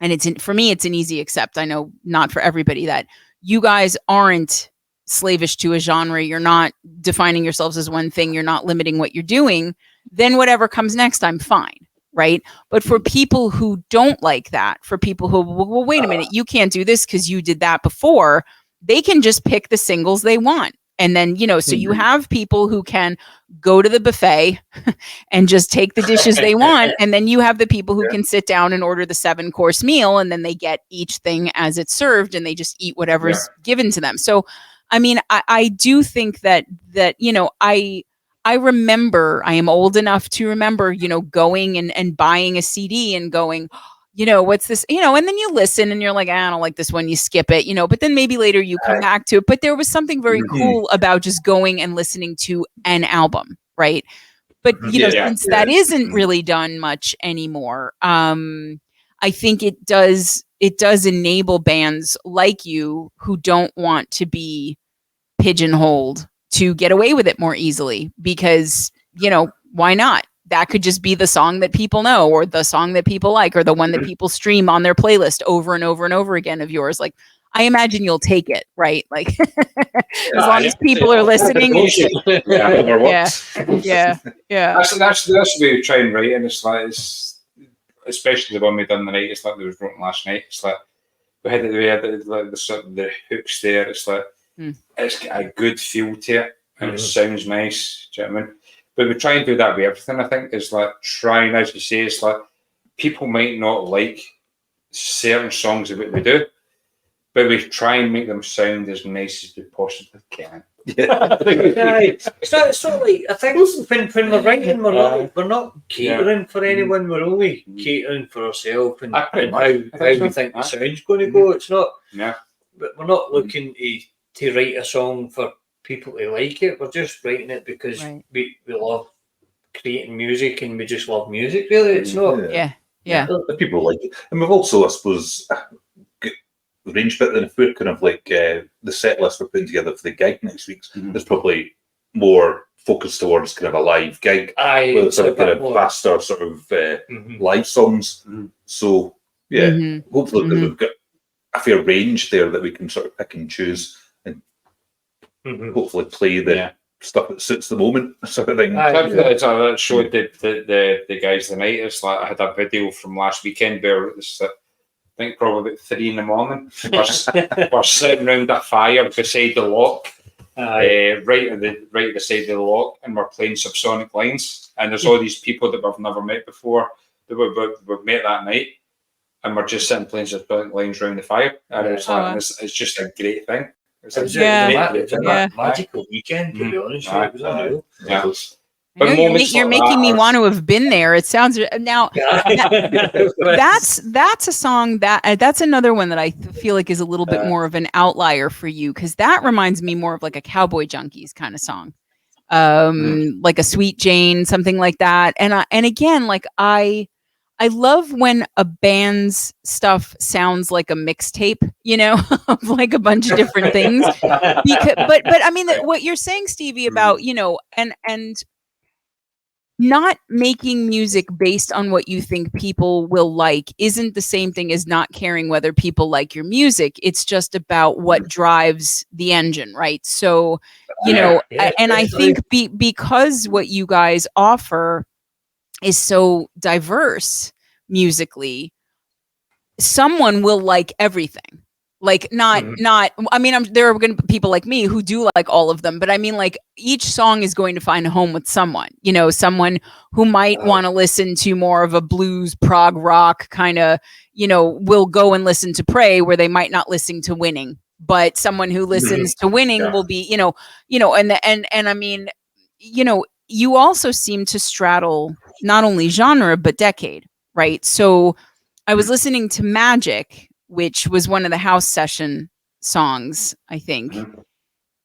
and for me, it's an easy accept. I know not for everybody, that you guys aren't slavish to a genre. You're not defining yourselves as one thing. You're not limiting what you're doing. Then whatever comes next, I'm fine. Right. But for people who don't like that, for people who, well, wait a minute, you can't do this because you did that before, they can just pick the singles they want. And then, so you have people who can go to the buffet and just take the dishes they want. And then you have the people who can sit down and order the 7-course meal, and then they get each thing as it's served and they just eat whatever's given to them. So, I mean, I do think that I remember, I am old enough to remember, going and buying a CD and going, what's this, and then you listen and you're like, I don't like this one, you skip it, but then maybe later you come back to it. But there was something very cool about just going and listening to an album, right? But, since that isn't really done much anymore, I think it does enable bands like you who don't want to be pigeonholed to get away with it more easily, because, why not? That could just be the song that people know, or the song that people like, or the one that people stream on their playlist over and over and over again of yours. Like, I imagine you'll take it, right? Like, as long as people are listening. Yeah.
That's the way we try and write, and it's like, especially the one we done the night. It's like there was written last night. It's like we had the hooks there. It's like it's got a good feel to it, and it sounds nice. Do you know what I mean? But we try and do that with everything. I think is like trying, as you say, it's like people might not like certain songs of what we do, but we try and make them sound as nice as we possibly can.
It's not like, I think when we're writing, we're not catering for anyone. We're only catering for ourselves and how we think the sound's going to go. It's not. But we're not looking to write a song for people to like it. We're just writing it because we love creating music, and we just love music. Really, it's not.
People like it, and we've also, I suppose, range bit than if we're kind of like the set list we're putting together for the gig next week. There's probably more focus towards kind of a live gig with sort of kind of faster sort of live songs. So hopefully we've got a fair range there that we can sort of pick and choose, and hopefully play the stuff that suits the moment, sort of thing.
That showed the guys tonight. It's like I had a video from last weekend where it's I think probably about 3 a.m. We're sitting around a fire beside the lock, right at the side of the lock, and we're playing Subsonic Lines. And there's all these people that we've never met before that we've met that night, and we're just sitting playing Subsonic Lines around the fire. And it's just a great thing. It's a
magical weekend, to be honest.
But
No,
moments
you're
like
making
that
me
are-
want to have been there. It sounds now. That's a song that's another one that I feel like is a little bit more of an outlier for you, because that reminds me more of like a Cowboy Junkies kind of song, like a Sweet Jane, something like that. And again, like I love when a band's stuff sounds like a mixtape, you know, of like a bunch of different things. But I mean, what you're saying, Stevie, about, you know, and not making music based on what you think people will like isn't the same thing as not caring whether people like your music. It's just about what drives the engine, right? So, you know, and I think because what you guys offer is so diverse musically, someone will like everything. Like not I mean, there are going to be people like me who do like all of them, but I mean, like, each song is going to find a home with someone, you know, someone who might want to listen to more of a blues prog rock kind of, you know, will go and listen to Pray, where they might not listen to Winning, but someone who listens to Winning will be, you know, and I mean, you know, you also seem to straddle not only genre but decade, right? So I was listening to Magic, which was one of the house session songs, I think.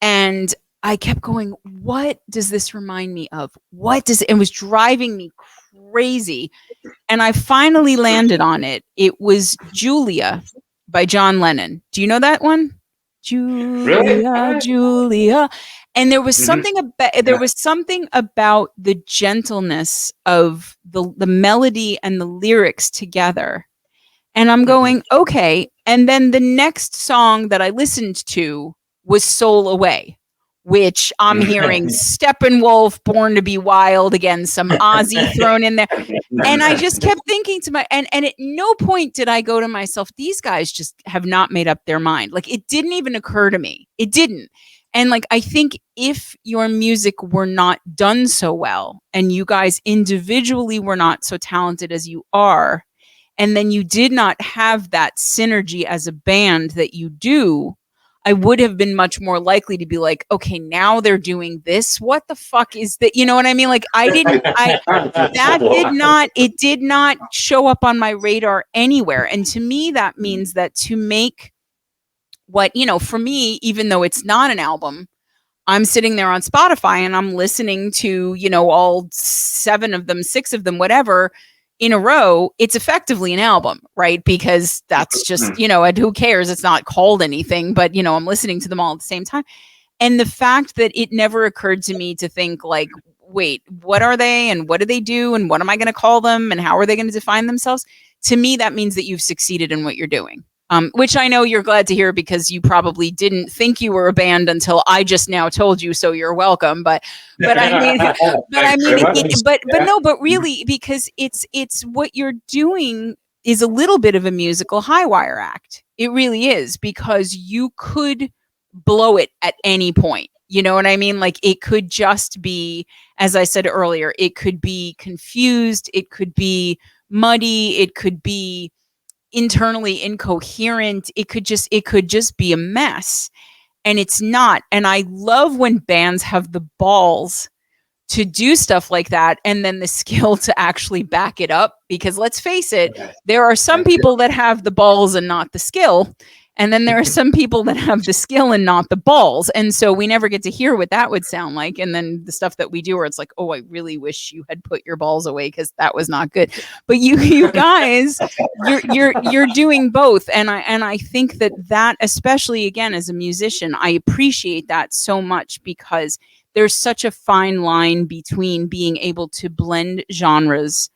And I kept going, what does this remind me of? It was driving me crazy. And I finally landed on it. It was Julia by John Lennon. Do you know that one? Julia, Julia. And there was something about the gentleness of the melody and the lyrics together. And I'm going, okay. And then the next song that I listened to was Soul Away, which I'm hearing Steppenwolf, Born to Be Wild, again, some Ozzy thrown in there. And I just kept thinking to and at no point did I go to myself, these guys just have not made up their mind. Like, it didn't even occur to me. It didn't. And like, I think if your music were not done so well, and you guys individually were not so talented as you are, and then you did not have that synergy as a band that you do, I would have been much more likely to be like, okay, now they're doing this. What the fuck is that? You know what I mean? Like, it did not show up on my radar anywhere. And to me, that means that to make what, you know, for me, even though it's not an album, I'm sitting there on Spotify and I'm listening to, you know, all 7 of them, 6 of them, whatever, in a row. It's effectively an album, right? Because that's just, you know, and who cares? It's not called anything, but, you know, I'm listening to them all at the same time. And the fact that it never occurred to me to think like, wait, what are they and what do they do and what am I going to call them and how are they going to define themselves? To me, that means that you've succeeded in what you're doing. Which I know you're glad to hear, because you probably didn't think you were a band until I just now told you. So you're welcome. But I mean, but really, because it's what you're doing is a little bit of a musical high wire act. It really is, because you could blow it at any point. You know what I mean? Like, it could just be, as I said earlier, it could be confused. It could be muddy. It could be internally incoherent. It could just be a mess, and it's not. And I love when bands have the balls to do stuff like that, and then the skill to actually back it up, because let's face it, there are some people that have the balls and not the skill, and then there are some people that have the skill and not the balls, and so we never get to hear what that would sound like. And then the stuff that we do where it's like, oh, I really wish you had put your balls away because that was not good. But you guys, you're doing both, and I think that especially, again, as a musician, I appreciate that so much, because there's such a fine line between being able to blend genres,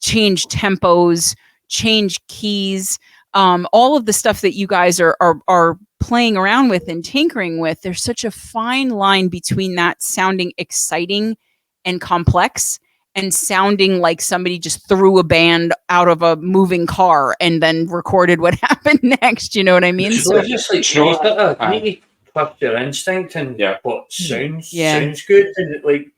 change tempos, change keys, all of the stuff that you guys are playing around with and tinkering with. There's such a fine line between that sounding exciting and complex and sounding like somebody just threw a band out of a moving car and then recorded what happened next. You know what I mean?
So just like, trust your instinct and what sounds good, and like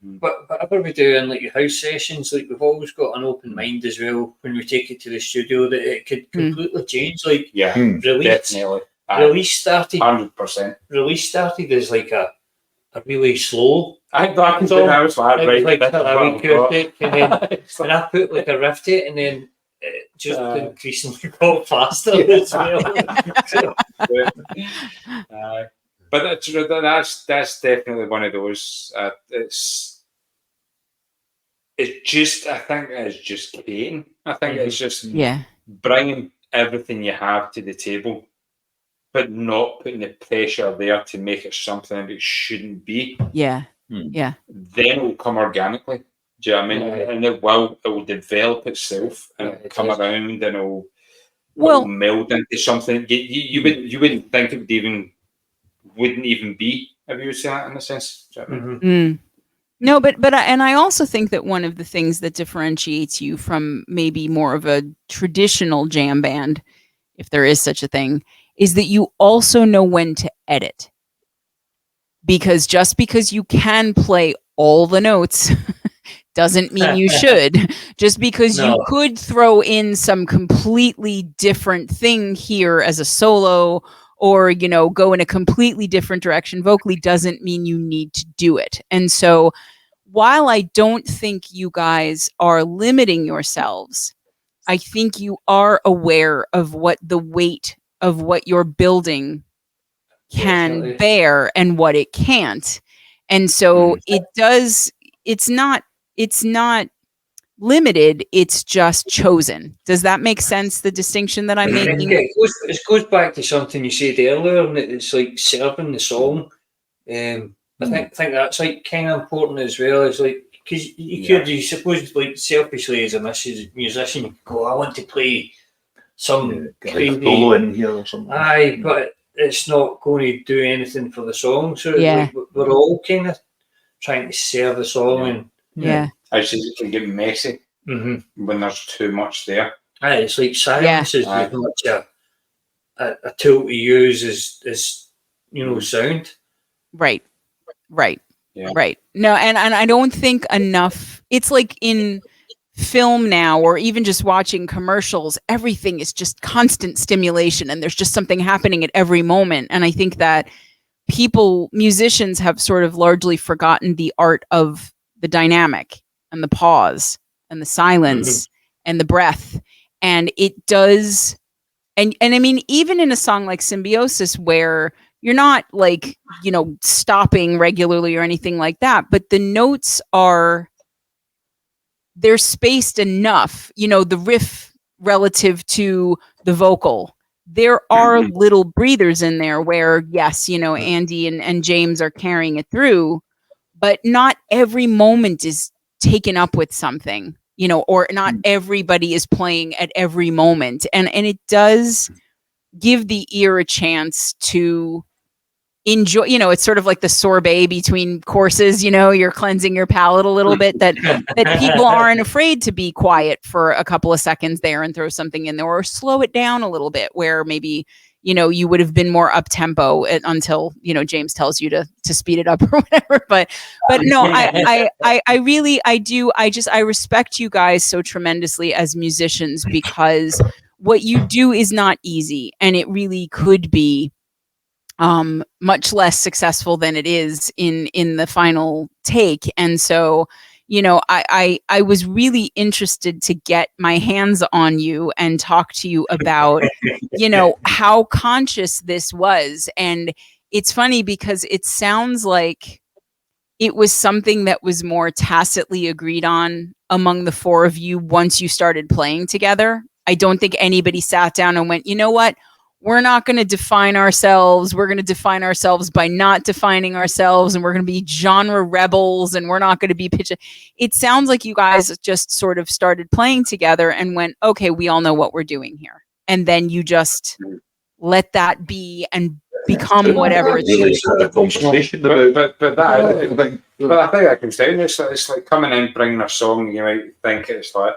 whatever we do in like your house sessions, like we've always got an open mind as well when we take it to the studio, that it could completely change. Like release started
100%.
Release started as like a really slow
I can do that. I was like,
It was
right,
like
this is
a
what
wee
I've got.
acoustic, and then and I put like a riff to it, and then it just increasingly got faster as well. So,
but that's definitely one of those. It's just, I think it's just creating. I think it's just bringing everything you have to the table, but not putting the pressure there to make it something that it shouldn't be.
Yeah.
Then it will come organically. Do you know what I mean? And it will develop itself and it'll come around and it'll meld into something you wouldn't think it wouldn't even be, if you would say that in a sense. Do you know what I mean?
No, but I also think that one of the things that differentiates you from maybe more of a traditional jam band, if there is such a thing, is that you also know when to edit. Because just because you can play all the notes doesn't mean you should. Just because you could throw in some completely different thing here as a solo, or, you know, go in a completely different direction vocally, doesn't mean you need to do it. And so while I don't think you guys are limiting yourselves, I think you are aware of what the weight of what you're building can bear and what it can't. And so it's not limited, it's just chosen. Does that make sense, the distinction that I'm making?
It goes back to something you said earlier, and it's like serving the song. I think that's like kind of important as well. It's like, because you suppose, like, selfishly as a musician, you go, I want to play some crazy
solo in here or something.
Aye, but it's not going to do anything for the song. So it's like, we're all kind of trying to serve the song.
Actually, it can get messy when there's too much there.
Aye, it's like silence is very much a tool to use as you know, sound.
Right. No, and I don't think enough. It's like in film now, or even just watching commercials, everything is just constant stimulation, and there's just something happening at every moment. And I think that musicians have sort of largely forgotten the art of the dynamic and the pause and the silence and the breath. And it does, and I mean, even in a song like Symbiosis, where you're not like, you know, stopping regularly or anything like that, but the notes they're spaced enough, you know, the riff relative to the vocal. There are little breathers in there where, yes, you know, Andy and James are carrying it through, but not every moment is taken up with something, you know, or not everybody is playing at every moment. And it does give the ear a chance to enjoy, you know, it's sort of like the sorbet between courses, you know, you're cleansing your palate a little bit, that people aren't afraid to be quiet for a couple of seconds there and throw something in there, or slow it down a little bit, where maybe, you know, you would have been more up tempo until, you know, James tells you to speed it up or whatever. But no, I respect you guys so tremendously as musicians, because what you do is not easy, and it really could be much less successful than it is in the final take. And so, you know, I was really interested to get my hands on you and talk to you about, you know, how conscious this was. And it's funny because it sounds like it was something that was more tacitly agreed on among the four of you once you started playing together. I don't think anybody sat down and went, you know what? We're not going to define ourselves. We're going to define ourselves by not defining ourselves, and we're going to be genre rebels, and we're not going to be pitching. It sounds like you guys just sort of started playing together and went, okay, we all know what we're doing here. And then you just let that be and become whatever it's
really a conversation about.
But I think that comes down. It's like coming in, bringing a song. You might think it's like,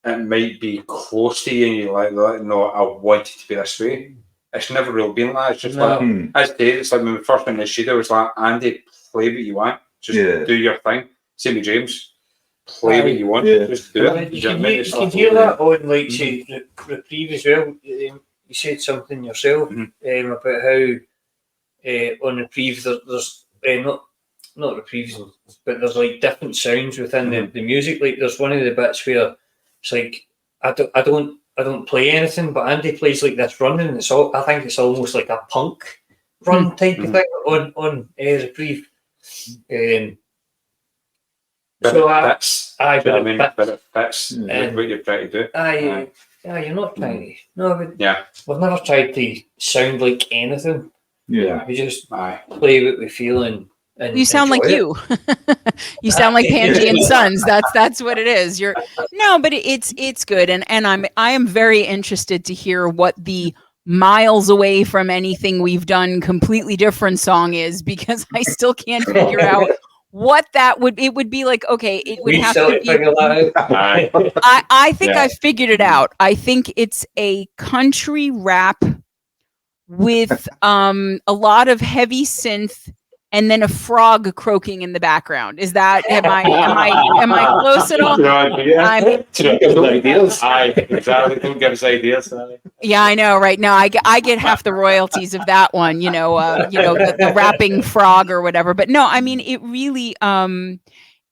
it might be close to you, and you're like, no, I want it to be this way. It's never really been like that. It's just like, as Dave, it's like when we first went in the studio, it was like, Andy, play what you want. Just do your thing. Same with James. Play what you want. Just do it.
You can hear that on, like, say, Reprieve as well. You said something yourself about how on Reprieve there's not reprieves, but there's like different sounds within the music. Like there's one of the bits where it's like I don't play anything, but Andy plays like this run, and I think it's almost like a punk run type of thing on reprieve. So that's
but it fits what you're trying to do.
You're not trying to. No, but
we've
never tried to sound like anything.
Yeah,
we just play what we feel and
you sound like you. You sound like Pangean Sons. That's what it is. But it's good, and I am very interested to hear what the miles away from anything we've done completely different song is, because I still can't figure out what that would. It would be like, okay, it would have to be. I think I figured it out. I think it's a country rap with a lot of heavy synth and then a frog croaking in the background. Is that am I close at all?
Don't give us ideas.
Yeah, I know. Right now, I get half the royalties of that one. The rapping frog or whatever. But no, I mean, it really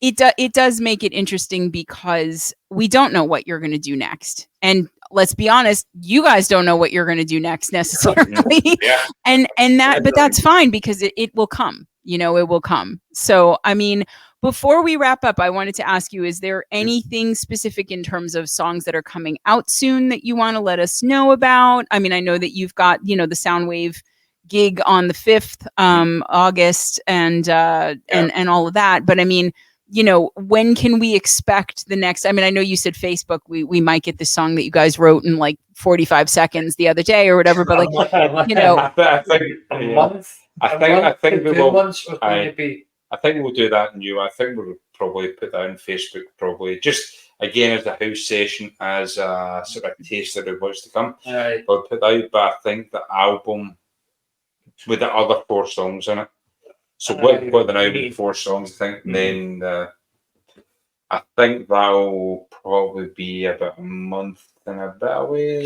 it does make it interesting because we don't know what you're going to do next, and let's be honest, you guys don't know what you're going to do next necessarily. But that's fine because it will come. It will come. So, I mean, before we wrap up, I wanted to ask you, is there anything specific in terms of songs that are coming out soon that you want to let us know about? I mean, I know that you've got, the Soundwave gig on the 5th, August and all of that. But I mean, when can we expect the next? I mean, I know you said Facebook, we might get this song that you guys wrote in like 45 seconds the other day or whatever, but like,
I think a month. I think we will. I think we'll do that new. I think we'll probably put that on Facebook, probably just again as a house session, as a sort of taster of what's to come. We'll put that out, but I think the album with the other 4 songs in it. So what the now be 4 songs, I think, and then I think that'll probably be about a month and a bit away.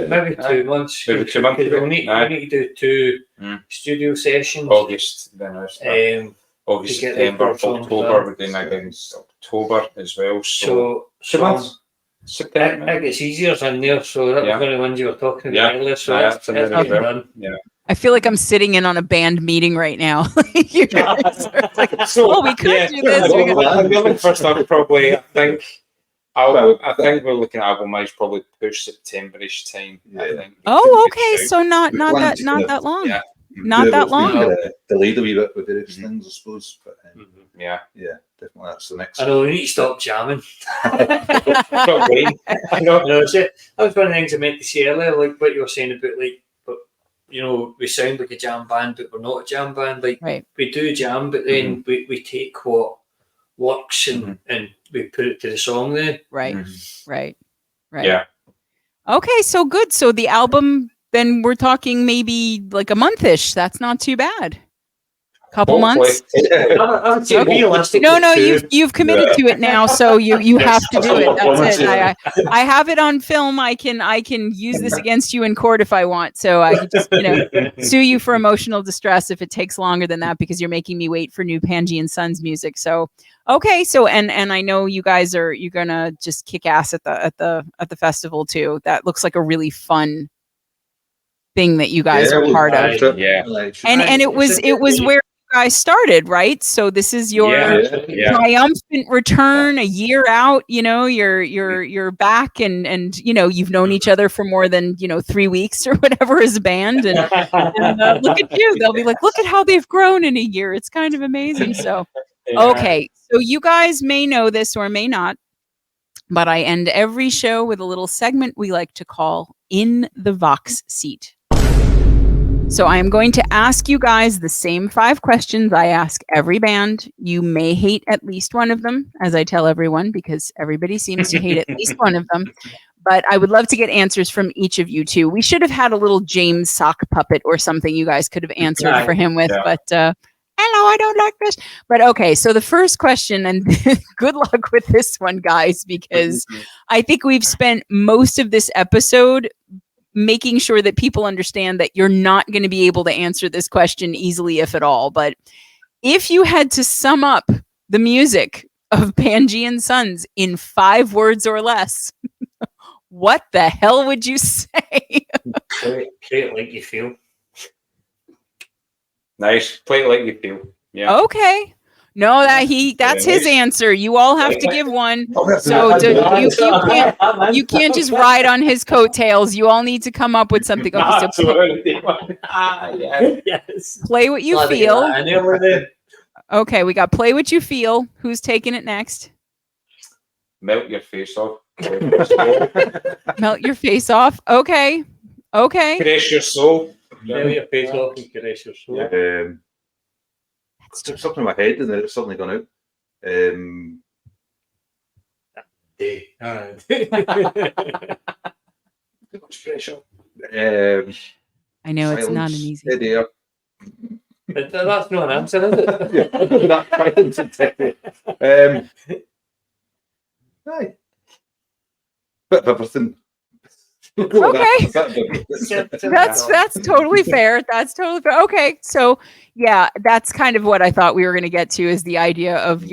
Maybe 2 months.
Maybe 2 months.
We need to do 2 studio sessions.
August, then August, September, October. We're doing that in October as well. So 2 months. September.
It gets easier in there. So that was one of the ones you were talking about earlier. So that's done.
Yeah.
I feel like I'm sitting in on a band meeting right now. You guys are like, we could do this.
First up, probably, I think we're looking at album-wise, probably push September-ish time.
Yeah.
I think.
Oh, okay. So not that long.
Yeah.
Not that long.
Delayed a wee bit with various things, I suppose. But
yeah,
definitely that's the next.
I know we need to stop jamming.
Not waiting.
No, that was one of the things I meant to say earlier, like what you were saying about we sound like a jam band, but we're not a jam band. Like we do jam, but then we take what works and we put it to the song then.
Right.
Yeah.
Okay, so good. So the album, then we're talking maybe like a month-ish. That's not too bad. Couple months.
I would say realistic.
No, you've committed to it now, so you have to do it. That's it. I have it on film. I can use this against you in court if I want. So I can just sue you for emotional distress if it takes longer than that because you're making me wait for new Pangean Sons music. So okay, so and I know you're gonna just kick ass at the festival too. That looks like a really fun thing that you guys are part of.
Yeah,
and it was where guys started, right? So this is your triumphant return a year out. You're back and you've known each other for more than 3 weeks or whatever as a band, and look at you. They'll be like, look at how they've grown in a year. It's kind of amazing. So okay, so you guys may know this or may not, but I end every show with a little segment we like to call In the Vox Seat. So I am going to ask you guys the same 5 questions I ask every band. You may hate at least one of them, as I tell everyone, because everybody seems to hate at least one of them. But I would love to get answers from each of you too. We should have had a little James sock puppet or something you guys could have answered for him with. But hello, I don't like this. But okay, so the first question, and good luck with this one, guys, because I think we've spent most of this episode making sure that people understand that you're not going to be able to answer this question easily, if at all. But If you had to sum up the music of Pangean Sons in 5 words or less, what the hell would you say?
Play it like you feel.
Nice. Play it like you feel. Yeah.
Okay. No, that's his answer. You all have to give one. So you can't just ride on his coattails. You all need to come up with something. Okay,
Yes.
play what you feel. Okay, we got play what you feel. Who's taking it next?
Melt your face off.
Melt your face off. Okay.
Caress your soul.
Melt your face off and caress your soul.
It's something in my head and then it's suddenly gone out.
Too much pressure.
I know it's not an easy.
Idea.
That's not an answer, is it?
That silence and teddy. Aye. Bit of everything.
Okay. That's totally fair. That's totally fair. Okay. So yeah, that's kind of what I thought we were going to get to, is the idea of,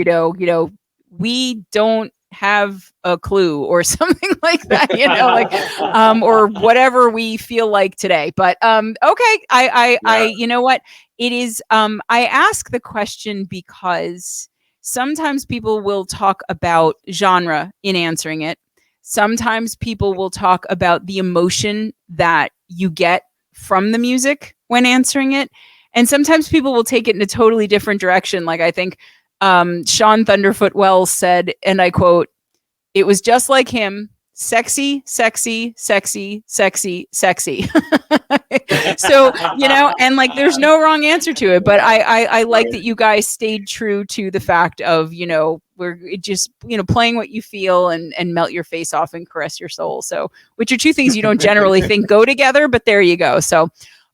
we don't have a clue or something like that, or whatever we feel like today. But okay. I you know what? It is I ask the question because sometimes people will talk about genre in answering it. Sometimes people will talk about the emotion that you get from the music when answering it. And sometimes people will take it in a totally different direction. Like I think Sean Thunderfoot Wells said, and I quote, "It was just like him. Sexy, sexy, sexy, sexy, sexy." So, and like there's no wrong answer to it. But I like that you guys stayed true to the fact of, we're just, playing what you feel and melt your face off and caress your soul. So, which are two things you don't generally think go together, but there you go. So,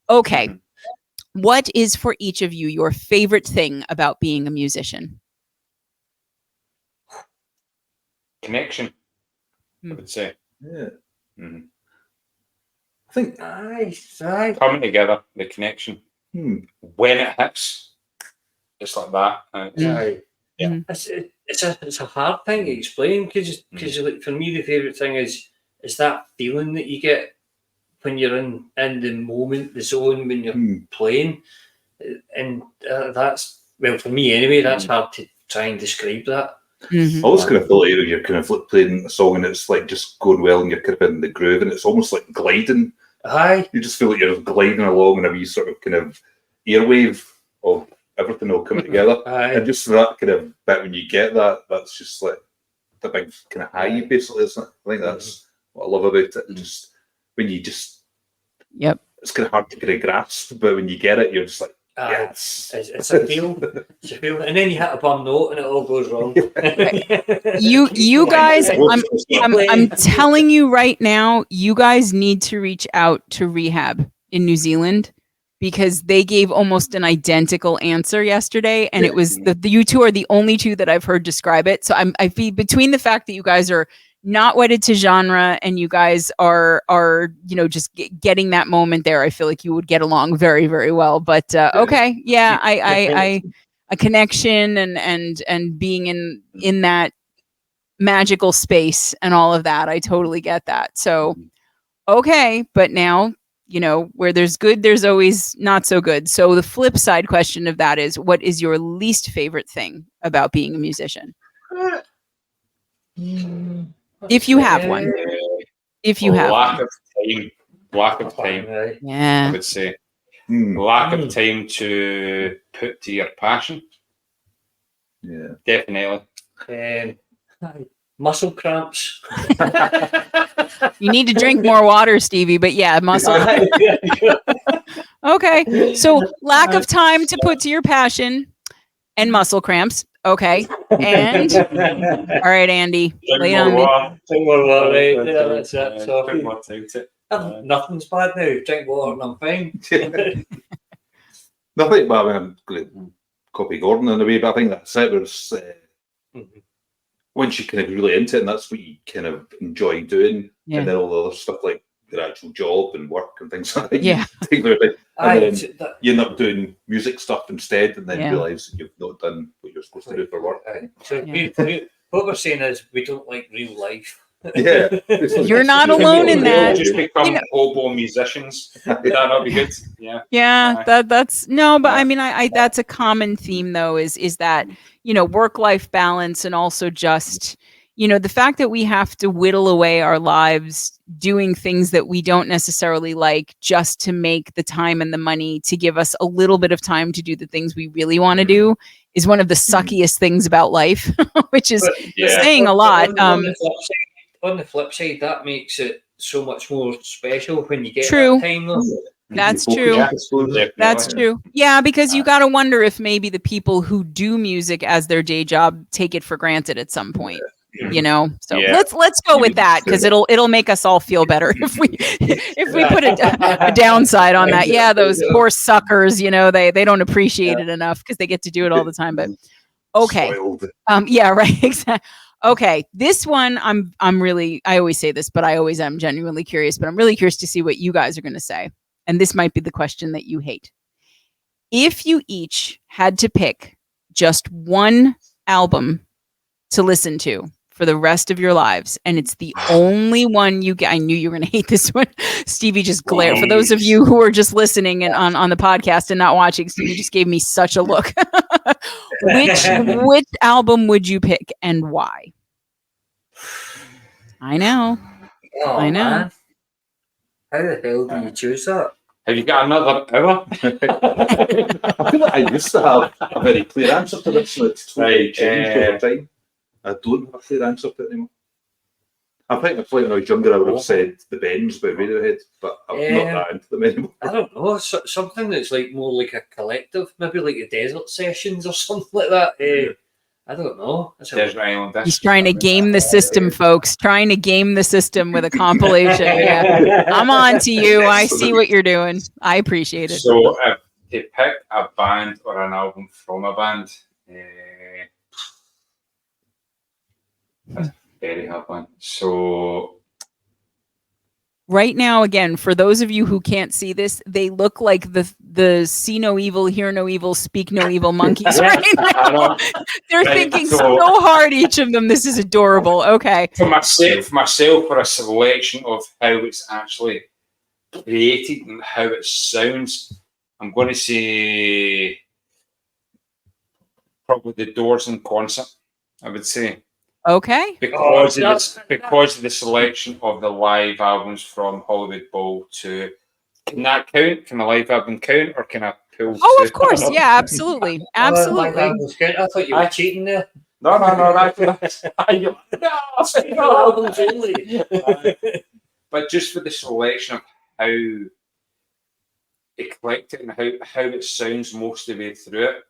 okay. What is for each of you your favorite thing about being a musician?
Connection, I would say.
Yeah.
Mm-hmm.
I think
Nice.
Coming together, the connection. When it hits, it's like that.
Yeah. It's a hard thing to explain because like for me the favourite thing is that feeling that you get when you're in the moment, the zone, when you're playing, and that's, well, for me anyway, that's hard to try and describe that.
I always kind of feel like you're kind of like playing a song and it's like just going well and you're kind of in the groove and it's almost like gliding.
Aye.
You just feel like you're gliding along in a wee sort of kind of airwave of everything all coming together.
Aye.
And just that kind of bit when you get that, that's just like the big kind of high basically, isn't it? I think that's what I love about it. Just when you just, it's kind of hard to kind of grasp, but when you get it, you're just like, yes.
It's a feel. It's a feel. And then you hit a bum note and it all goes wrong.
You guys, I'm telling you right now, you guys need to reach out to Rehab in New Zealand because they gave almost an identical answer yesterday. And it was you two are the only two that I've heard describe it. So I feel between the fact that you guys are not wedded to genre and you guys are just getting that moment there, I feel like you would get along very, very well. But okay, yeah, I a connection and being in that magical space and all of that, I totally get that. So okay, but now where there's good, there's always not so good. So the flip side question of that is, what is your least favorite thing about being a musician? If you have one. If you have
lack
one.
of time.
Yeah.
I would say. Lack of time to put to your passion.
Yeah.
Definitely.
Muscle cramps.
You need to drink more water, Stevie, but yeah, muscle. Okay. So lack of time to put to your passion and muscle cramps. Okay. And all right, Andy. Lay on me.
Drink more water, right? Yeah, that's it. So
Drink more time to it.
nothing's bad now. Drink water and I'm fine.
Nothing, but I'm going to copy Gordon in a way, but I think that's it. There's once you kind of really into it, and that's what you kind of enjoy doing, and then all the other stuff like their actual job and work and things like that.
Yeah.
Take their time,
Aye,
and then you end up doing music stuff instead, and then
Yeah.
realise you've not done what you're supposed to do for work.
aye. So
Yeah.
what we're saying is we don't like real life.
Yeah.
You're not alone in
They'll
that.
just become
You know-
hobo musicians. Would that not be good? Yeah.
Yeah,
Aye.
that's no, but
Yeah.
I mean, I that's a common theme though, is that, you know, work-life balance, and also just, you know, the fact that we have to whittle away our lives doing things that we don't necessarily like just to make the time and the money to give us a little bit of time to do the things we really want to do is one of the suckiest things about life, which is
But
Yeah.
saying a lot.
On the flip side, that makes it so much more special when you get
True.
that time though.
That's
Focus,
true.
I suppose.
That's
Yeah.
true. Yeah, because you got to wonder if maybe the people who do music as their day job take it for granted at some point. You know, so
Yeah.
let's go with that, because it'll make us all feel better if we put a downside on that. Yeah, those poor suckers, you know, they don't appreciate it enough because they get to do it all the time. But okay,
Spoiled.
yeah, right, exactly. Okay, this one I'm really, I always say this, but I always am genuinely curious. But I'm really curious to see what you guys are going to say, and this might be the question that you hate. If you each had to pick just one album to listen to for the rest of your lives, and it's the only one you get. I knew you were going to hate this one. Stevie just glared. For those of you who are just listening and on the podcast and not watching, Stevie just gave me such a look. Which album would you pick and why? I know.
Oh,
I know.
man. How the hell do you choose that?
Have you got another hour?
I feel like I used to have a very clear answer to this, and it's totally
Right,
changed over time. I don't have a clear answer to it anymore. I think if when I was younger, I would have said the Bends by Radiohead, but I'm not that into them anymore.
I don't know. Something that's like more like a collective, maybe like the Desert Sessions or something like that. I don't know.
Desert Island.
He's trying to game the system, folks. Trying to game the system with a compilation. Yeah. I'm on to you. I see what you're doing. I appreciate it.
So if to pick a band or an album from a band, that's a very hard one. So
Right now, again, for those of you who can't see this, they look like the see no evil, hear no evil, speak no evil monkeys right now. They're
Right,
thinking
so-
so hard, each of them. This is adorable. Okay.
for myself, for a selection of how it's actually created and how it sounds, I'm going to say probably the Doors in concert. I would say.
Okay.
Because of the selection of the live albums from Hollywood Bowl to, can that count? Can a live album count, or can I pull?
Oh,
two?
of course. Yeah, absolutely. Absolutely.
I thought you were cheating there.
No, that's
Albums only.
But just for the selection of how eclectic and how it sounds most of the way through it,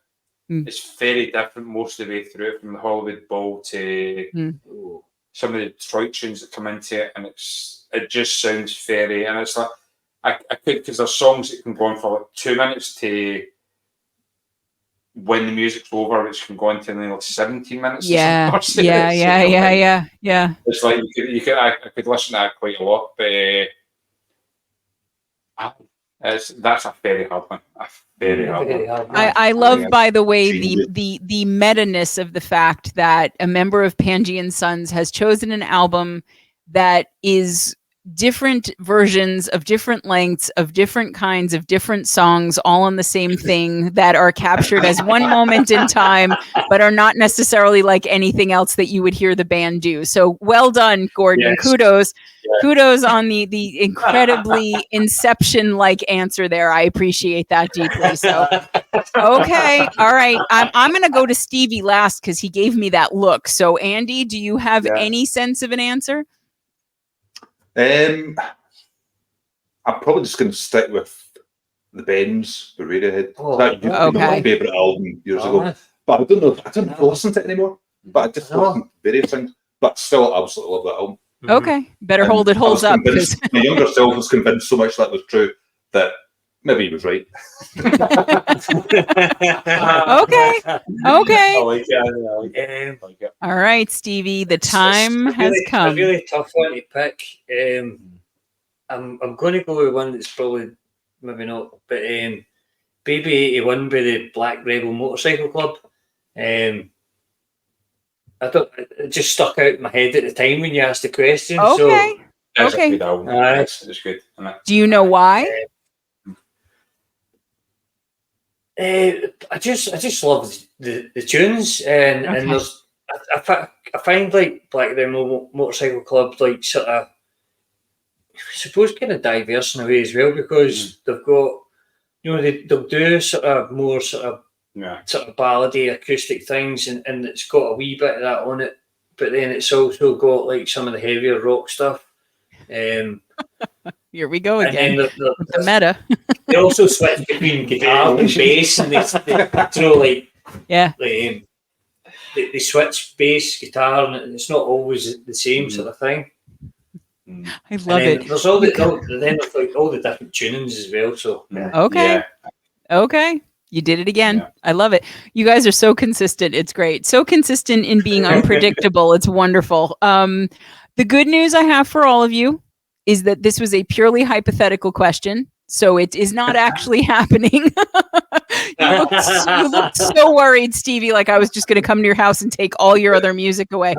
it's very different most of the way through it, from the Hollywood Bowl to some of the Detroit tunes that come into it, and it just sounds very, and it's like I could, because there's songs that can go on for like 2 minutes to when the music's over, which can go on to like 17 minutes.
Yeah.
Or something.
Yeah.
It's like I could listen to that quite a lot, but that's a very hard one. A very hard one.
I love, by the way, the meta-ness of the fact that a member of Pangean Sons has chosen an album that is different versions of different lengths of different kinds of different songs, all on the same thing, that are captured as one moment in time, but are not necessarily like anything else that you would hear the band do. So well done, Gordon.
Yes.
Kudos. Kudos on the incredibly Inception-like answer there. I appreciate that deeply. So, okay. All right. I'm going to go to Stevie last because he gave me that look. So, Andy, do you have any sense of an answer?
I'm probably just going to stick with the Bends, the Radiohead. That used to be my favourite album years ago. But I don't know. I don't listen to it anymore. But I just listen to various things. But still, absolutely love that album.
Okay, better hold it holds up.
My younger self was convinced so much that was true that maybe he was right.
Okay.
I like it.
All right, Stevie, the time has come.
A really tough one to pick. I'm going to go with one that's probably maybe not, but Baby 81 by the Black Rebel Motorcycle Club. It just stuck out in my head at the time when you asked the question.
Okay.
So,
That's a
Okay.
good album.
Aye.
It's good. Isn't it?
Do you know why?
I just love the tunes, and
Okay.
there's I find like Black Rebel Motorcycle Club like sort of, I suppose, kind of diverse in a way as well, because they've got, you know, they'll do sort of more sort of ballady acoustic things, and it's got a wee bit of that on it, but then it's also got like some of the heavier rock stuff.
Here we go
And
again.
then
With the meta.
they also switch between guitar and bass, and they you know, like
Yeah.
they switch bass, guitar, and it's not always the same sort of thing.
I love
and then
it.
There's all there's like all the different tunings as well. So
Okay.
Yeah.
Okay. You did it again.
Yeah.
I love it. You guys are so consistent. It's great. So consistent in being unpredictable. It's wonderful. The good news I have for all of you is that this was a purely hypothetical question. So it is not actually happening. You looked so worried, Stevie, like I was just going to come to your house and take all your other music away.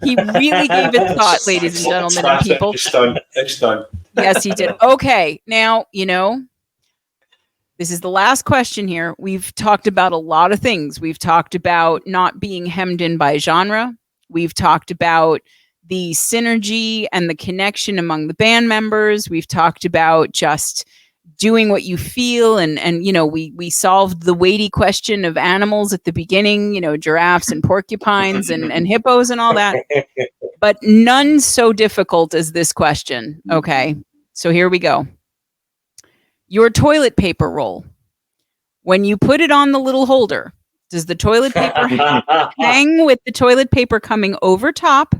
He really gave it thought, ladies and gentlemen and people.
It's done. It's done.
Yes, he did. Okay. Now, you know, this is the last question here. We've talked about a lot of things. We've talked about not being hemmed in by genre. We've talked about the synergy and the connection among the band members. We've talked about just doing what you feel, and you know, we solved the weighty question of animals at the beginning, you know, giraffes and porcupines and hippos and all that, but none so difficult as this question. Okay, so here we go. Your toilet paper roll, when you put it on the little holder, does the toilet paper hang with the toilet paper coming over top,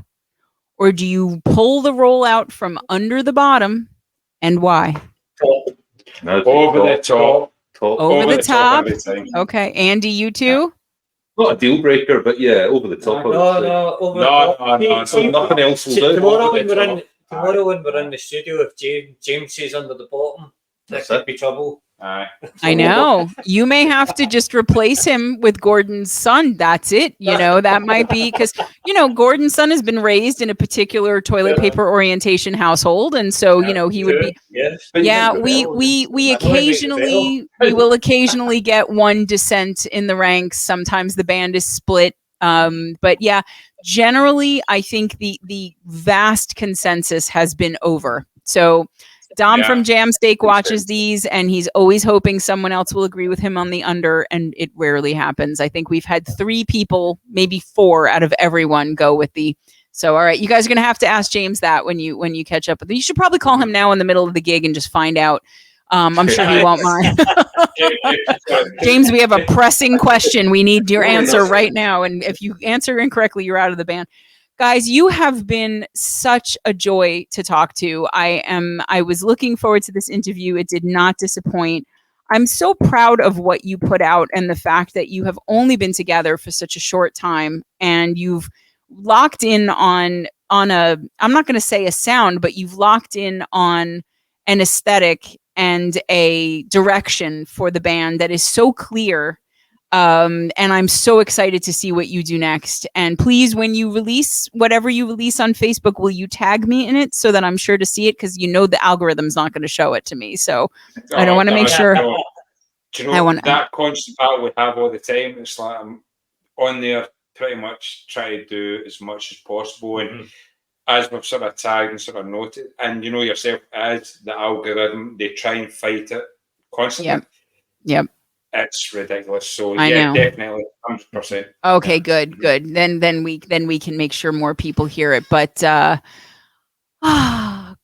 or do you pull the roll out from under the bottom, and why?
No,
Over the top.
Over the top.
every time.
Okay, Andy, you too?
Not a deal breaker, but yeah, over the top. I would say.
over
No.
So nothing else will do.
Tomorrow
Over
when
the
we're
top.
in the studio, if James says under the bottom, there
That's
could
it.
be trouble.
Aye.
I know. You may have to just replace him with Gordon's son. That's it. You know, that might be because, you know, Gordon's son has been raised in a particular toilet paper orientation household. And so, you know, he would be.
Yes.
Yeah, we occasionally, we will occasionally get one dissent in the ranks. Sometimes the band is split. But yeah, generally, I think the vast consensus has been over. So Dom from Jam Steak watches these, and he's always hoping someone else will agree with him on the under, and it rarely happens. I think we've had 3 people, maybe 4 out of everyone go with the. So, all right, you guys are going to have to ask James that when you catch up with him. You should probably call him now in the middle of the gig and just find out. I'm sure he won't mind. James, we have a pressing question. We need your answer right now. And if you answer incorrectly, you're out of the band. Guys, you have been such a joy to talk to. I was looking forward to this interview. It did not disappoint. I'm so proud of what you put out and the fact that you have only been together for such a short time, and you've locked in on a, I'm not going to say a sound, but you've locked in on an aesthetic and a direction for the band that is so clear. And I'm so excited to see what you do next. And please, when you release whatever you release on Facebook, will you tag me in it so that I'm sure to see it? Because you know the algorithm's not going to show it to me. So I don't want to make sure.
Do you know that constant battle we have all the time? It's like I'm on there pretty much trying to do as much as possible. And as we've sort of tagged and sort of noted, and you know yourself, as the algorithm, they try and fight it constantly.
Yep.
It's ridiculous. So
I know.
definitely 100%.
Okay, good. Then we can make sure more people hear it. But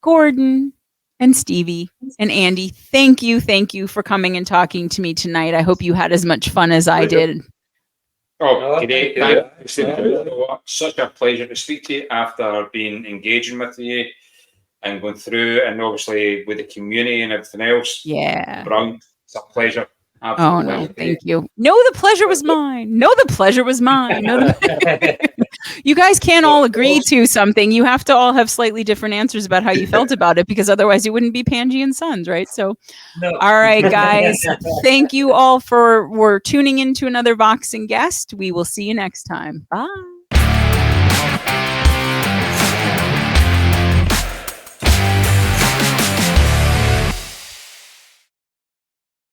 Gordon and Stevie and Andy, thank you for coming and talking to me tonight. I hope you had as much fun as I did.
Oh, great. Such a pleasure to speak to you after being engaging with you and going through, and obviously with the community and everything else.
Yeah.
Brilliant. It's a pleasure.
Absolute pleasure. Thank you. No, the pleasure was mine. You guys can't all agree to something. You have to all have slightly different answers about how you felt about it, because otherwise you wouldn't be Pangean Sons, right? So, all right, guys. Thank you all for tuning into another Vox and Guest. We will see you next time. Bye.